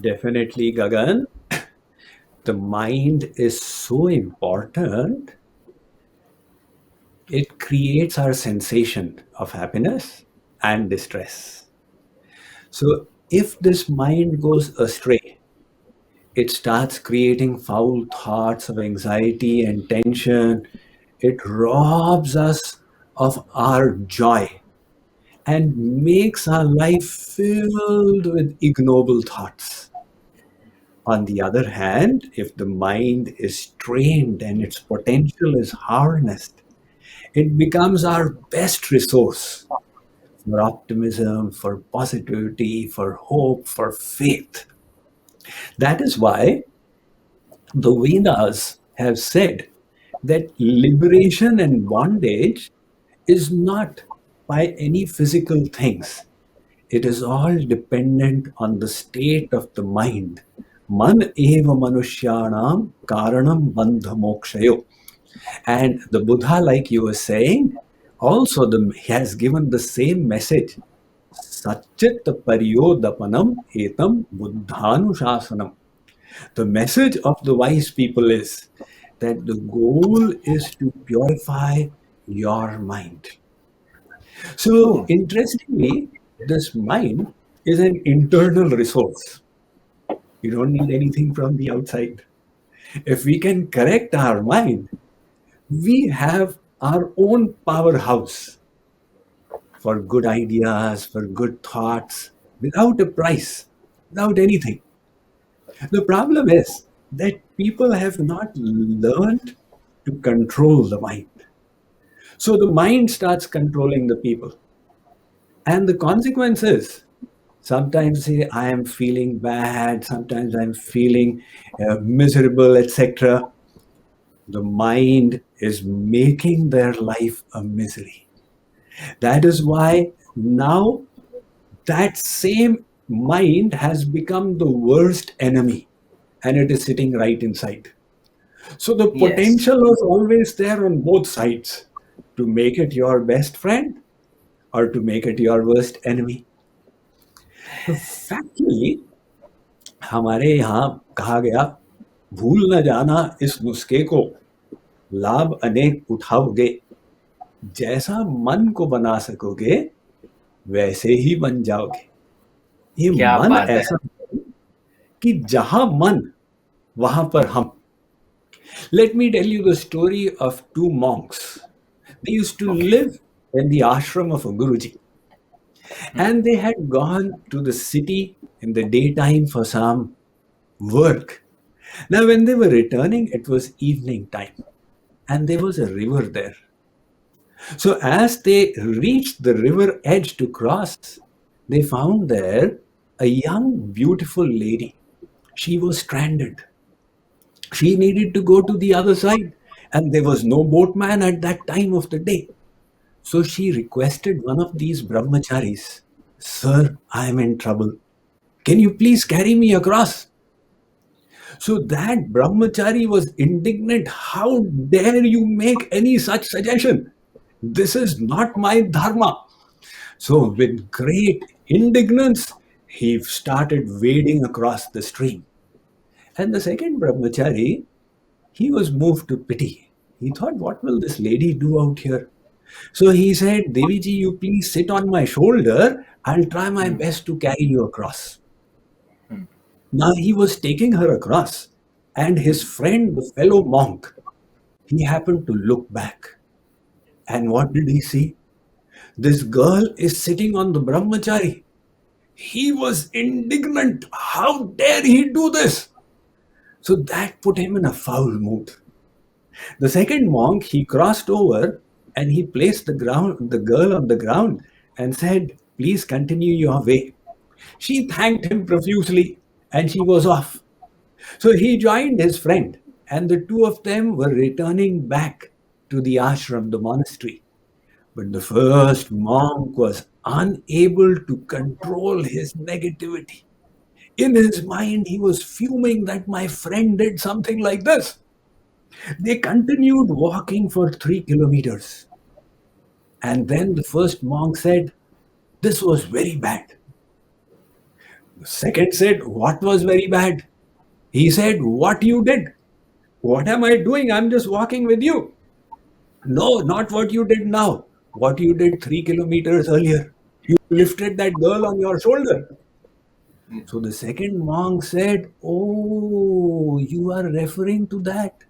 Definitely, Gagan. The mind is so important. It creates our sensation of happiness and distress. So if this mind goes astray, it starts creating foul thoughts of anxiety and tension. It robs us of our joy and makes our life filled with ignoble thoughts. On the other hand, if the mind is trained and its potential is harnessed, it becomes our best resource for optimism, for positivity, for hope, for faith. That is why the Vedas have said that liberation and bondage is not by any physical things. It is all dependent on the state of the mind. Man eva manushyanam karanam bandha mokshayo. And the Buddha, like you were saying, also has given the same message. Satchit paryodapanam etam buddhanushasanam. The message of the wise people is that the goal is to purify your mind. So, interestingly, this mind is an internal resource. You don't need anything from the outside. If we can correct our mind, we have our own powerhouse for good ideas, for good thoughts, without a price, without anything. The problem is that people have not learned to control the mind. So the mind starts controlling the people. And the consequence is, sometimes say, I am feeling bad, sometimes I'm feeling miserable, etc. The mind is making their life a misery. That is why now that same mind has become the worst enemy, and it is sitting right inside. So the potential was always there on both sides, to make it your best friend or to make it your worst enemy. So factually, हमारे यहाँ कहा गया, भूल न जाना इस नुस्खे को, लाभ अनेक उठाओगे, जैसा मन को बना सकोगे वैसे ही बन जाओगे। ये क्या मन बात है। ऐसा कि जहां मन वहां पर हम। Let me tell you the story of two monks. They used to okay. live in the ashram of a Guruji, and they had gone to the city in the daytime for some work. Now, when they were returning, it was evening time, and there was a river there. So, as they reached the river edge to cross, they found there a young, beautiful lady. She was stranded. She needed to go to the other side, and there was no boatman at that time of the day. So she requested one of these brahmacharis, "Sir, I am in trouble. Can you please carry me across?" So that brahmachari was indignant. How dare you make any such suggestion? This is not my dharma. So, with great indignance, he started wading across the stream. And the second brahmachari, he was moved to pity. He thought, what will this lady do out here? So he said, Deviji, you please sit on my shoulder. I'll try my best to carry you across. Now he was taking her across, and his friend, the fellow monk, he happened to look back. And what did he see? This girl is sitting on the brahmachari. He was indignant. How dare he do this? So that put him in a foul mood. The second monk, he crossed over and he placed the girl on the ground and said, "Please continue your way." She thanked him profusely and she was off. So he joined his friend, and the two of them were returning back to the ashram, the monastery. But the first monk was unable to control his negativity. In his mind, he was fuming that my friend did something like this. They continued walking for 3 kilometers. And then the first monk said, "This was very bad." The second said, "What was very bad?" He said, "What you did." "What am I doing? I'm just walking with you." "No, not what you did now. What you did 3 kilometers earlier. You lifted that girl on your shoulder." So the second monk said, "Oh, you are referring to that.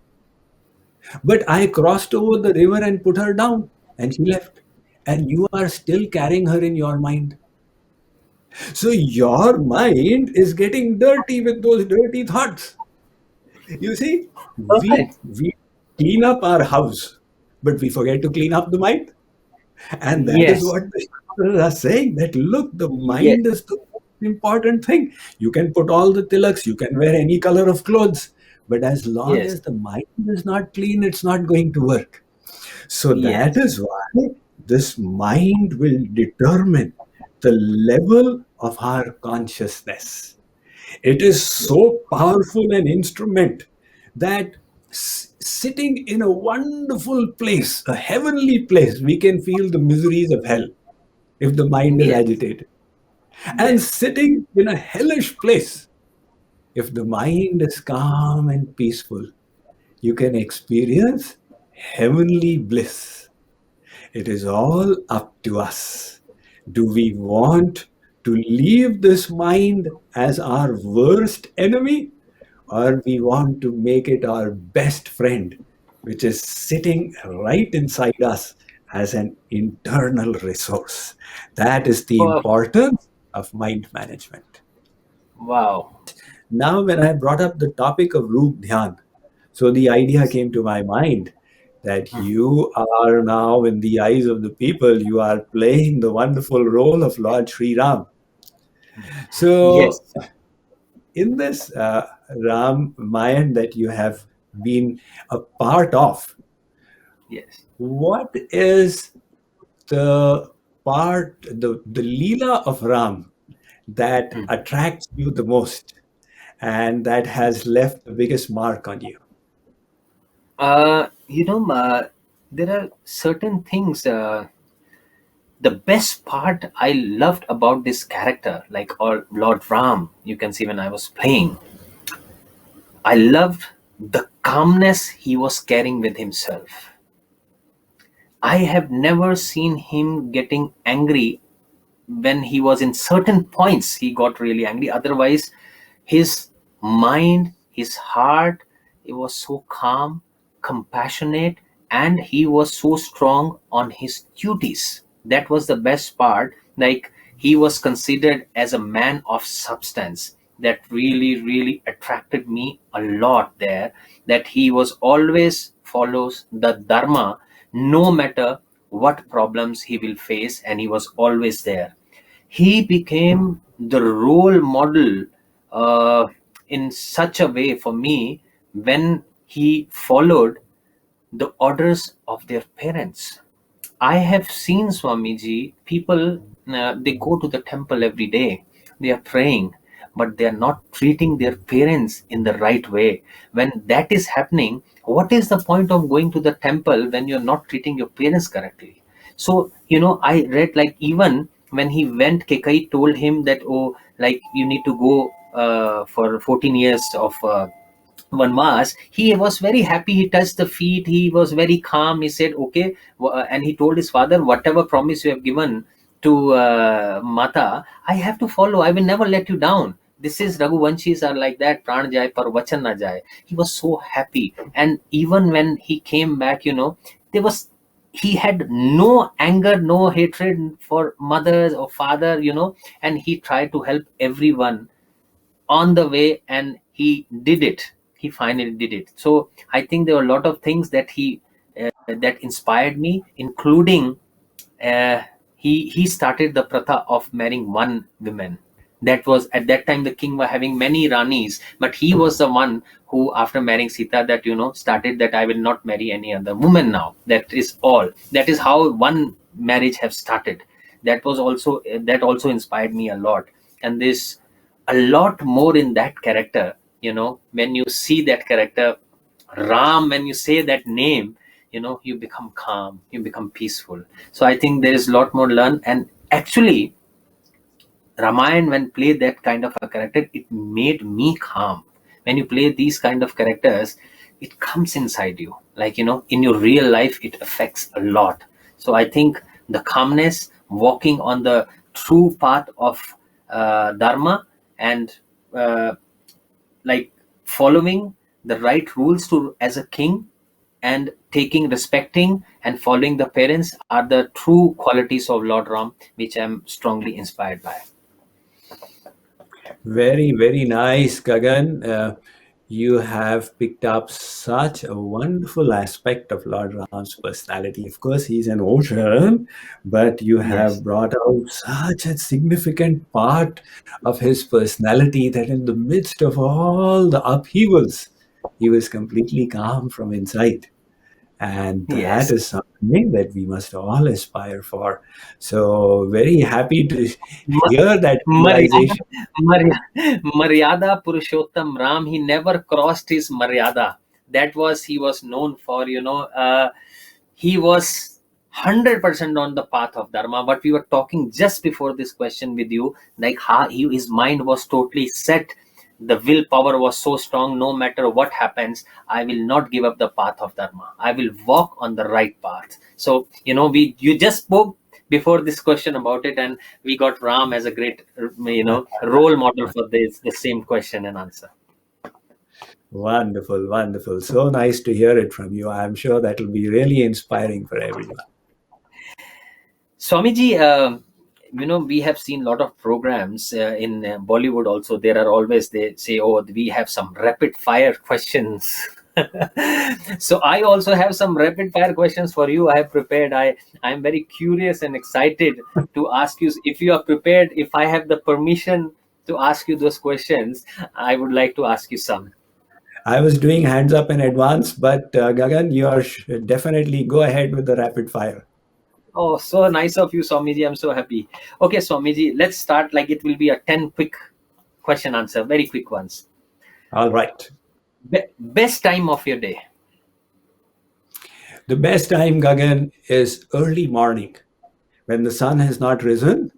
But I crossed over the river and put her down, and she left. And you are still carrying her in your mind. So your mind is getting dirty with those dirty thoughts." You see, we Perfect. we clean up our house, but we forget to clean up the mind. And that is Yes. what the Shastras are saying, that look, the Yes. mind is the most important thing. You can put all the tilaks, you can wear any color of clothes, but as long Yes. as the mind is not clean, it's not going to work. So that Yes. is why this mind will determine the level of our consciousness. It is so powerful an instrument that sitting in a wonderful place, a heavenly place, we can feel the miseries of hell if the mind is Yes. agitated. And Yes. sitting in a hellish place, if the mind is calm and peaceful, you can experience heavenly bliss. It is all up to us. Do we want to leave this mind as our worst enemy, or we want to make it our best friend, which is sitting right inside us as an internal resource? That is the Perfect. importance of mind management. Wow. Now, when I brought up the topic of Roop Dhyan, so the idea Yes. came to my mind that Hmm. you are now, in the eyes of the people, you are playing the wonderful role of Lord Sri Ram. So, Yes. in this Ramayan that you have been a part of, Yes. what is the the Leela of Ram that Hmm. attracts you the most and that has left the biggest mark on you? There are certain things. The best part I loved about this character, like or Lord Ram, you can see when I was playing, I loved the calmness he was carrying with himself. I have never seen him getting angry when he was in certain points, he got really angry. Otherwise, his mind, his heart, it was so calm, compassionate, and he was so strong on his duties. That was the best part. Like, he was considered as a man of substance. That really, really attracted me a lot there. That he was always follows the dharma, no matter what problems he will face, and he was always there. He became the role model uh, in such a way for me when he followed the orders of their parents. I have seen Swamiji, people, they go to the temple every day, they are praying, but they are not treating their parents in the right way. When that is happening, what is the point of going to the temple when you're not treating your parents correctly? So, I read, like, even when he went, Kekai told him that, oh, like, you need to go for 14 years of one mass. He was very happy. He touched the feet. He was very calm. He said, okay. And he told his father, whatever promise you have given to Mata, I have to follow. I will never let you down. This is Raghuvanshis are like that. Pran jai par vachan na jai. He was so happy. And even when he came back, there was, he had no anger, no hatred for mothers or father, and he tried to help everyone on the way, and he did it. He finally did it. So I think there were a lot of things that that inspired me, including uh, he started the pratha of marrying one woman. That was, at that time, the king were having many ranis, but he was the one who, after marrying Sita, that, started that I will not marry any other woman now. That is all. That is how one marriage have started. That also inspired me a lot. And this, a lot more in that character. When you see that character Ram, when you say that name, you become calm, you become peaceful. So I think there is a lot more learn. And actually, Ramayan, when played that kind of a character, it made me calm. When you play these kind of characters, it comes inside you. Like, in your real life, it affects a lot. So I think the calmness, walking on the true path of Dharma, and uh, like following the right rules to as a king, and taking, respecting, and following the parents are the true qualities of Lord Ram, which I'm strongly inspired by. Very, very nice, Gagan. You have picked up such a wonderful aspect of Lord Ram's personality. Of course, he's an ocean, but you Yes. have brought out such a significant part of his personality that in the midst of all the upheavals, he was completely calm from inside. And that Yes. is something that we must all aspire for. So, very happy to Ma- hear that Maryada, realization. Maryada Purushottam Ram, he never crossed his Maryada. That was, he was known for, he was 100% on the path of Dharma. But we were talking just before this question with you, like how his mind was totally set. The willpower was so strong, no matter what happens, I will not give up the path of Dharma. I will walk on the right path. So, you just spoke before this question about it, and we got Ram as a great, role model for this, the same question and answer. Wonderful, wonderful. So nice to hear it from you. I'm sure that will be really inspiring for everyone. Swamiji, we have seen a lot of programs in Bollywood also. There are always, they say, oh, we have some rapid fire questions. So I also have some rapid fire questions for you. I have prepared. I'm very curious and excited to ask you if you are prepared. If I have the permission to ask you those questions, I would like to ask you some. I was doing hands up in advance, but Gagan, you are definitely go ahead with the rapid fire. Oh, so nice of you, Swamiji. I'm so happy. Okay, Swamiji, let's start. Like, it will be a 10 quick question answer, very quick ones. All right. Best time of your day? The best time, Gagan, is early morning when the sun has not risen,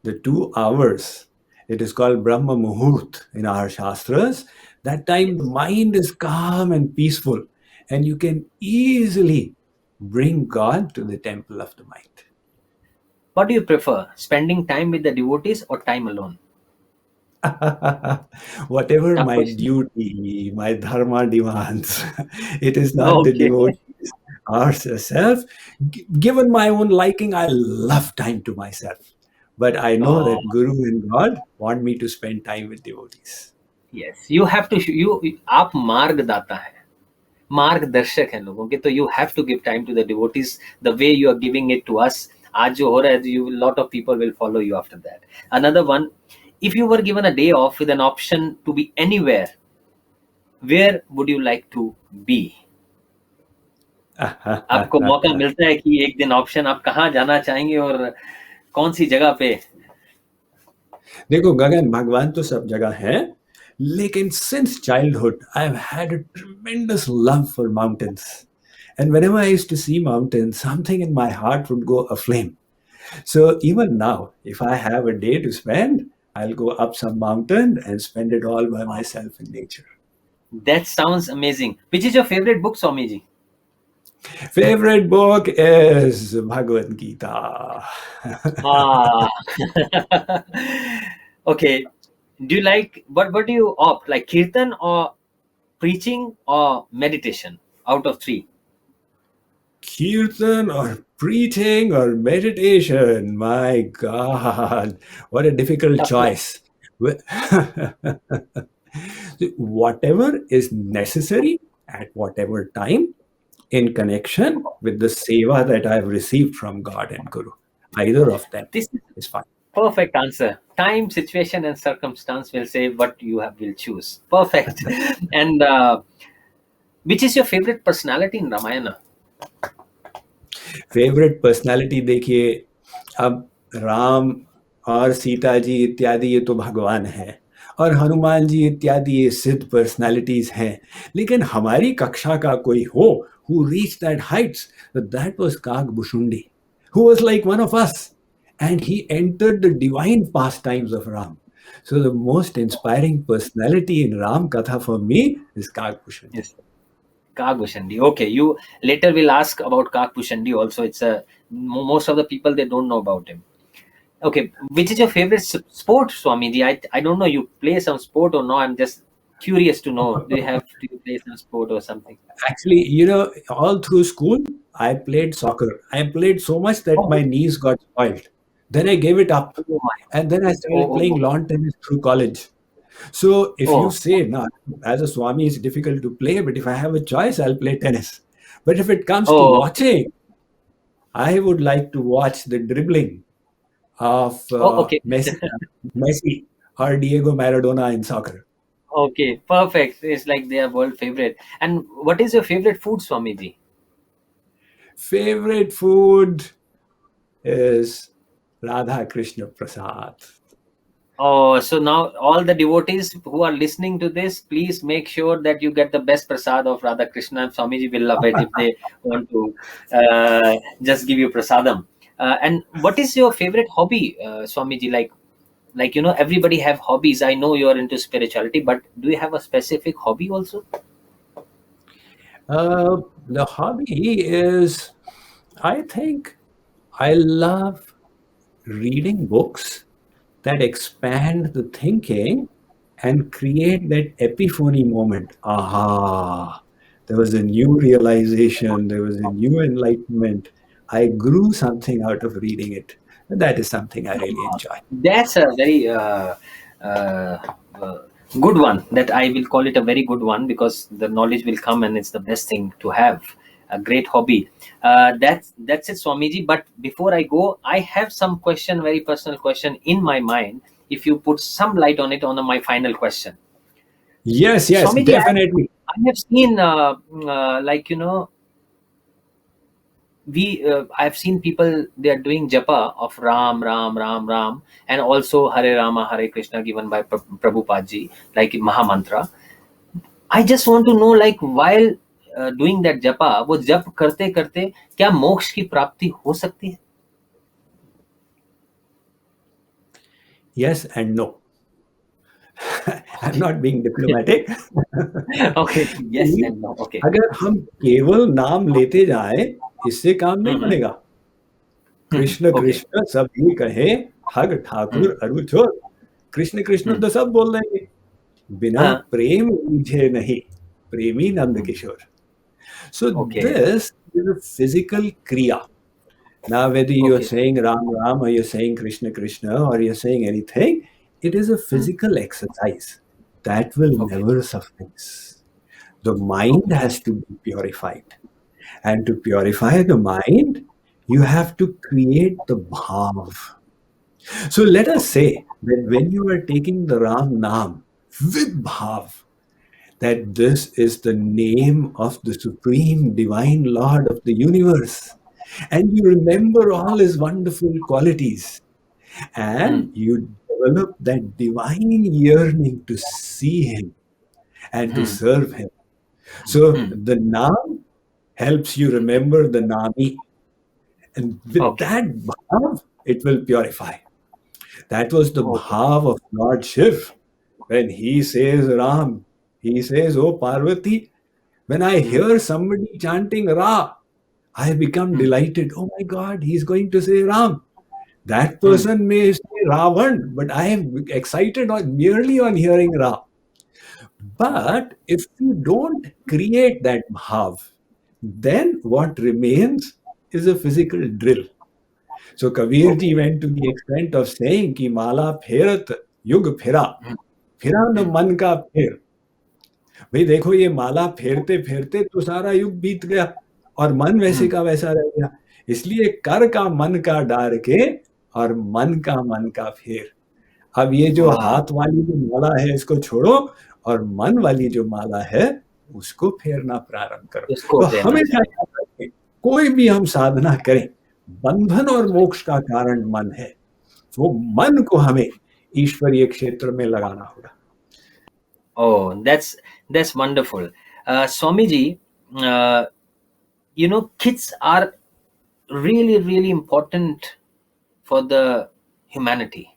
the 2 hours. It is called Brahma Muhurt in our Shastras. That time the mind is calm and peaceful, and you can easily bring God to the temple of the mind. what do you prefer, spending time with the devotees or time alone? Whatever Tough my question. duty, my dharma demands. It is not the Okay. devotees or self. Given my own liking, I love time to myself. But I know Oh, that Guru and God want me to spend time with devotees. yes, you have to you, आप मार्गदाता है, मार्गदर्शक हैं लोगों के, तो you have to give time to the devotees the way you are giving it to us. आज जो हो रहा है, you lot of people will follow you after that. Another one, if you were given a day off with an option to be anywhere, where would you like to be? आपको मौका मिलता है कि एक दिन ऑप्शन, आप कहाँ जाना चाहेंगे और कौन सी जगह पे? देखो गगन, भगवान तो सब जगह है, लेकिन since childhood I've had a tremendous love for mountains, and whenever I used to see mountains, something in my heart would go aflame. So even now, if I have a day to spend, I'll go up some mountain and spend it all by myself in nature. That sounds amazing. Which is your favorite book, Swamiji? Favorite book is Bhagavad Gita. Ah. Okay. Do you like, what do you opt, like kirtan or preaching or meditation out of three? Kirtan or preaching or meditation? My God, what a difficult Tough one. choice. Whatever is necessary at whatever time in connection with the seva that I've received from God and Guru. Either of them This is is fine. perfect answer. Time, situation, and circumstance will say what you will choose. Perfect. And which is your favorite personality in Ramayana? Favourite personality देखिए, अब राम और सीता जी इत्यादि ये तो भगवान है, और हनुमान जी इत्यादि ये सिद्ध पर्सनालिटीज हैं, लेकिन हमारी कक्षा का कोई हो who reached that heights, that was Kagbhushundi, who was like one of us, and he entered the divine pastimes of Ram. So the most inspiring personality in Ram Katha for me is Kagbhushundi. Yes. Kagbhushundi. Okay, you later will ask about Kagbhushundi also. It's a, most of the people, they don't know about him. Okay, which is your favorite sport, Swamiji? I don't know, you play some sport or no? I'm just curious to know. Do you play some sport or something? Actually, you know, all through school, I played soccer. I played so much that Oh, my knees got spoiled. Then I gave it up. oh my. And then I started Oh, playing oh, lawn tennis through college. So if you oh. say, no, as a Swami, it's difficult to play, but if I have a choice, I'll play tennis. But if it comes to Oh, watching, I would like to watch the dribbling of oh, okay. Messi or Diego Maradona in soccer. Okay, perfect. It's like their world favorite. And what is your favorite food, Swamiji? Favorite food is Radha Krishna Prasad. Oh, so now all the devotees who are listening to this, please make sure that you get the best prasad of Radha Krishna. And Swamiji will love it if they want to just give you prasadam. And what is your favorite hobby, Swamiji? Like everybody have hobbies. I know you are into spirituality, but do you have a specific hobby also? The hobby is, I think, I love reading books that expand the thinking and create that epiphany moment. Aha, there was a new realization, there was a new enlightenment. I grew something out of reading it. And that is something I really enjoy. That's a very uh, good one. That I will call it a very good one, because the knowledge will come and it's the best thing to have. A great hobby. That's it, Swamiji. But before I go, I have some question, very personal question in my mind. If you put some light on it, on my final question, Yes, Swamiji, definitely. I have seen like I've seen people, they are doing japa of Ram, Ram, Ram, Ram, and also Hare Rama, Hare Krishna, given by Prabhupada ji, like Maha Mantra. I just want to know, like, while doing that japa, वो जप करते करते क्या मोक्ष की प्राप्ति हो सकती है? Yes and no. I'm not being diplomatic. Okay, yes and no. Okay. अगर हम केवल नाम लेते जाएं, इससे काम नहीं Mhm. बनेगा. कृष्ण Okay. कृष्ण सभी कहे, ठग ठाकुर अरुचोर। कृष्ण कृष्ण तो सब बोल रहे हैं, बिना हाँ. प्रेम रीझे नहीं, प्रेमी Nand Kishore. So Okay. this is a physical kriya. Now, whether you're Okay. saying Ram Ram or you're saying Krishna Krishna or you're saying anything, it is a physical exercise that will Okay. never suffice. The mind Okay. has to be purified. And to purify the mind, you have to create the bhav. So let us Okay. say that when you are taking the Ram Nam with bhav, that this is the name of the Supreme Divine Lord of the universe. And you remember all his wonderful qualities. And you develop that divine yearning to see him and to serve him. So the Naam helps you remember the Nami. And with Okay. that bhav, it will purify. That was the Okay. bhav of Lord Shiv. When he says Ram, he says, "Oh Parvati, when I hear somebody chanting Ra, I become delighted. Oh my God, he's going to say Ram. That person may say Ravan, but I am excited merely on hearing Ra. But if you don't create that bhav, then what remains is a physical drill. So Kabir ji Okay. went to the extent of saying ki mala pherat yug phira न मन का फेर. भाई देखो ये माला फेरते फेरते तो सारा युग बीत गया और मन वैसे का वैसा रह गया. इसलिए कर का मन का डार के और मन का फेर. अब ये जो Wow. हाथ वाली जो माला है इसको छोड़ो और मन वाली जो माला है उसको फेरना प्रारंभ करो. इसको तो फेरना हमेशा चाहिए. याद रखें, कोई भी हम साधना करें, बंधन और मोक्ष का कारण मन है. वो मन को हमें ईश्वरीय क्षेत्र में लगाना होगा. Oh, that's wonderful. Swamiji, uh, kids are really, really important for the humanity.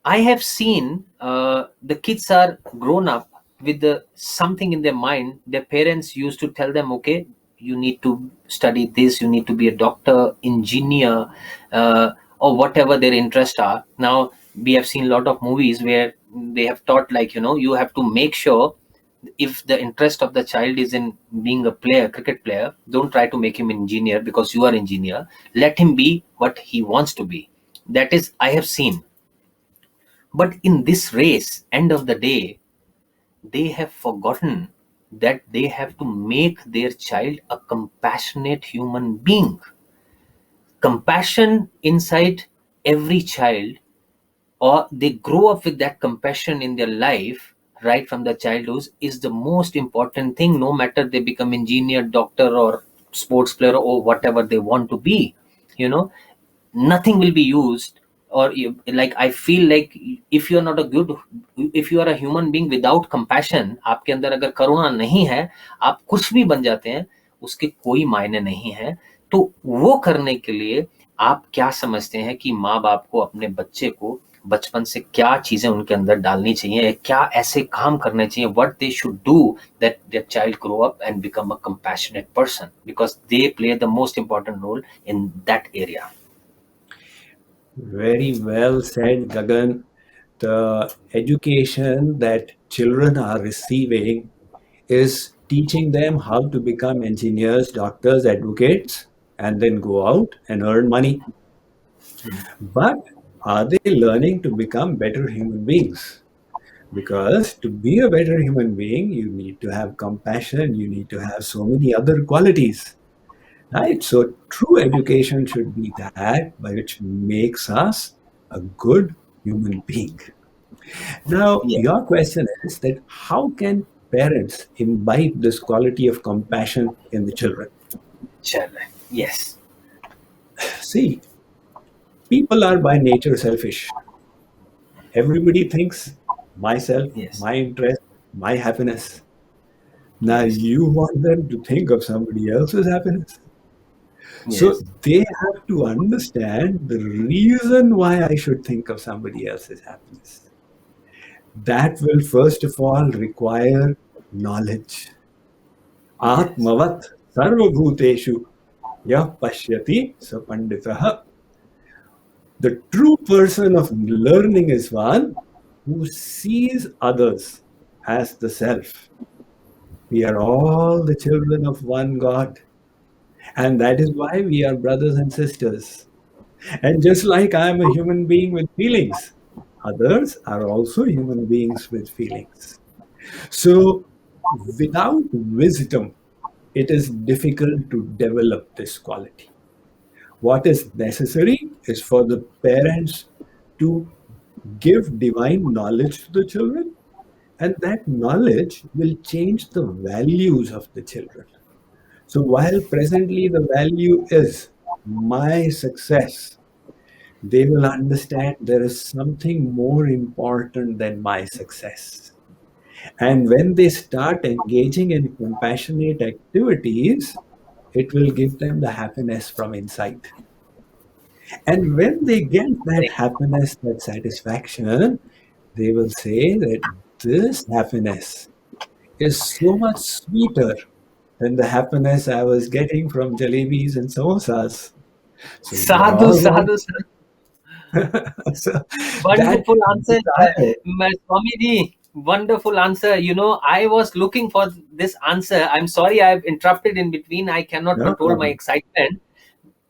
I have seen the kids are grown up with something in their mind. Their parents used to tell them, okay, you need to study this, you need to be a doctor, engineer, or whatever their interests are. Now, we have seen a lot of movies where they have taught, like, you have to make sure if the interest of the child is in being a player, cricket player, don't try to make him engineer because you are engineer. Let him be what he wants to be. That is, I have seen. But in this race, end of the day, they have forgotten that they have to make their child a compassionate human being. Compassion inside every child, or they grow up with that compassion in their life right from the childhood, is the most important thing, no matter they become engineer, doctor, or sports player, or whatever they want to be. You know, nothing will be used, or like I feel like if you are not a good, if you are a human being without compassion, आपके अंदर अगर करुणा नहीं है, आप कुछ भी बन जाते हैं, उसके कोई मायने नहीं है. तो वो करने के लिए आप क्या समझते हैं कि माँ बाप को अपने बच्चे को बचपन से क्या चीजें उनके अंदर डालनी चाहिए, क्या ऐसे काम करने चाहिए, what they should do that their child grow up and become a compassionate person, because they play the most important role in that area. Very well said, Gagan. The education that children are receiving is teaching them how to become engineers, doctors, advocates, and then go out and earn money. But are they learning to become better human beings? Because to be a better human being, you need to have compassion, you need to have so many other qualities. Right? So true education should be that which makes us a good human being. Now, Yeah. your question is that how can parents imbibe this quality of compassion in the children? Children. Yes. See, people are by nature selfish. Everybody thinks myself, Yes. my interest, my happiness. Now Yes. you want them to think of somebody else's happiness. Yes. So they have to understand the reason why I should think of somebody else's happiness. That will first of all require knowledge. Yes. Atmavat sarvabhuteshu Yah pashyati sa panditah. The true person of learning is one who sees others as the self. We are all the children of one God, and that is why we are brothers and sisters. And just like I am a human being with feelings, others are also human beings with feelings. So, without wisdom, it is difficult to develop this quality. What is necessary is for the parents to give divine knowledge to the children, and that knowledge will change the values of the children. So, while presently the value is my success, they will understand there is something more important than my success. And when they start engaging in compassionate activities, it will give them the happiness from inside. And when they get that happiness, that satisfaction, they will say that this happiness is so much sweeter than the happiness I was getting from jalebis and samosas. So we are Sadhu, all one. sadhu, sadhu. So that Wonderful answer, desire, Swamiji. Wonderful answer. You know, I was looking for this answer. I'm sorry I've interrupted in between. I cannot no control my problem. excitement.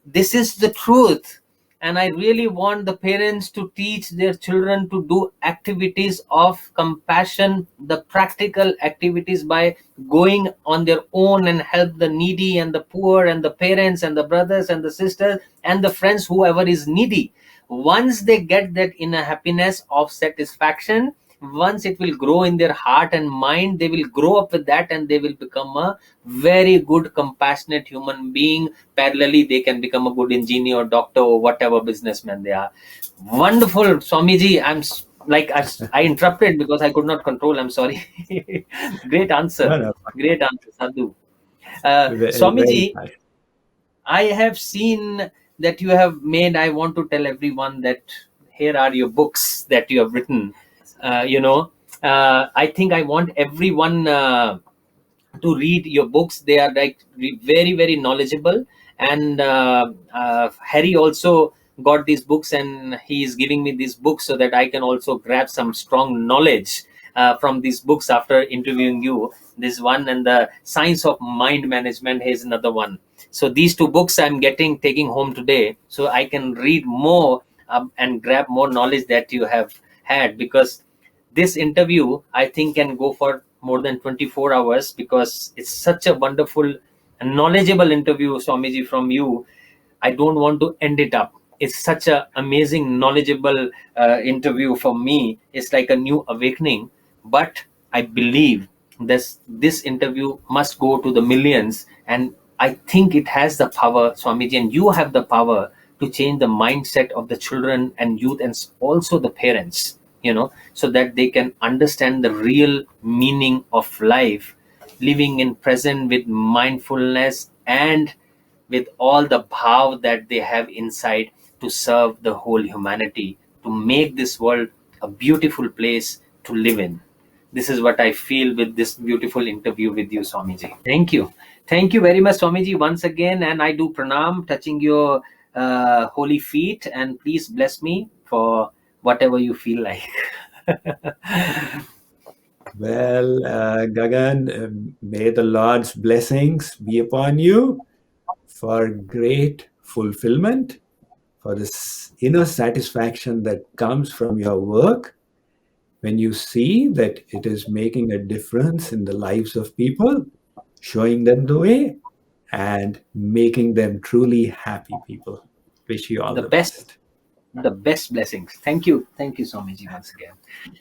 This is the truth. And I really want the parents to teach their children to do activities of compassion, the practical activities, by going on their own and help the needy and the poor and the parents and the brothers and the sisters and the friends, whoever is needy. Once they get that inner happiness of satisfaction, once it will grow in their heart and mind, they will grow up with that and they will become a very good compassionate human being. Parallelly, they can become a good engineer, doctor, or whatever businessman they are. Wonderful, Swamiji. Like I interrupted because I could not control. I'm sorry. Great answer. No, no, Great answer, Sadhu. very Swamiji, nice. I have seen that you have made. I want to tell everyone that here are your books that you have written. I think I want everyone to read your books. They are like very, very knowledgeable. And Harry also got these books, and he is giving me these books so that I can also grab some strong knowledge from these books after interviewing you. This one, and the Science of Mind Management is another one. So these two books I'm taking home today, so I can read more and grab more knowledge that you have had. Because this interview, I think, can go for more than 24 hours, because it's such a wonderful and knowledgeable interview, Swamiji, from you. I don't want to end it up. It's such a amazing, knowledgeable interview for me. It's like a new awakening. But I believe this interview must go to the millions, and I think it has the power, Swamiji, and you have the power to change the mindset of the children and youth, and also the parents. So that they can understand the real meaning of life, living in present with mindfulness and with all the bhav that they have inside, to serve the whole humanity, to make this world a beautiful place to live in. This is what I feel with this beautiful interview with you, Swamiji. Thank you. Thank you very much, Swamiji, once again. And I do pranam, touching your holy feet, and please bless me for whatever you feel like. Well, Gagan, may the Lord's blessings be upon you for great fulfillment, for this inner satisfaction that comes from your work when you see that it is making a difference in the lives of people, showing them the way, and making them truly happy people. Wish you all the the best best. the best blessings. Thank you, Swamiji, once again.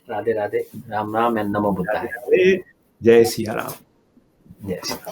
Radhe Radhe, Ram Ram, and Namo Radhe Buddhaya. Radhe. Jai Siya Ram. Yes.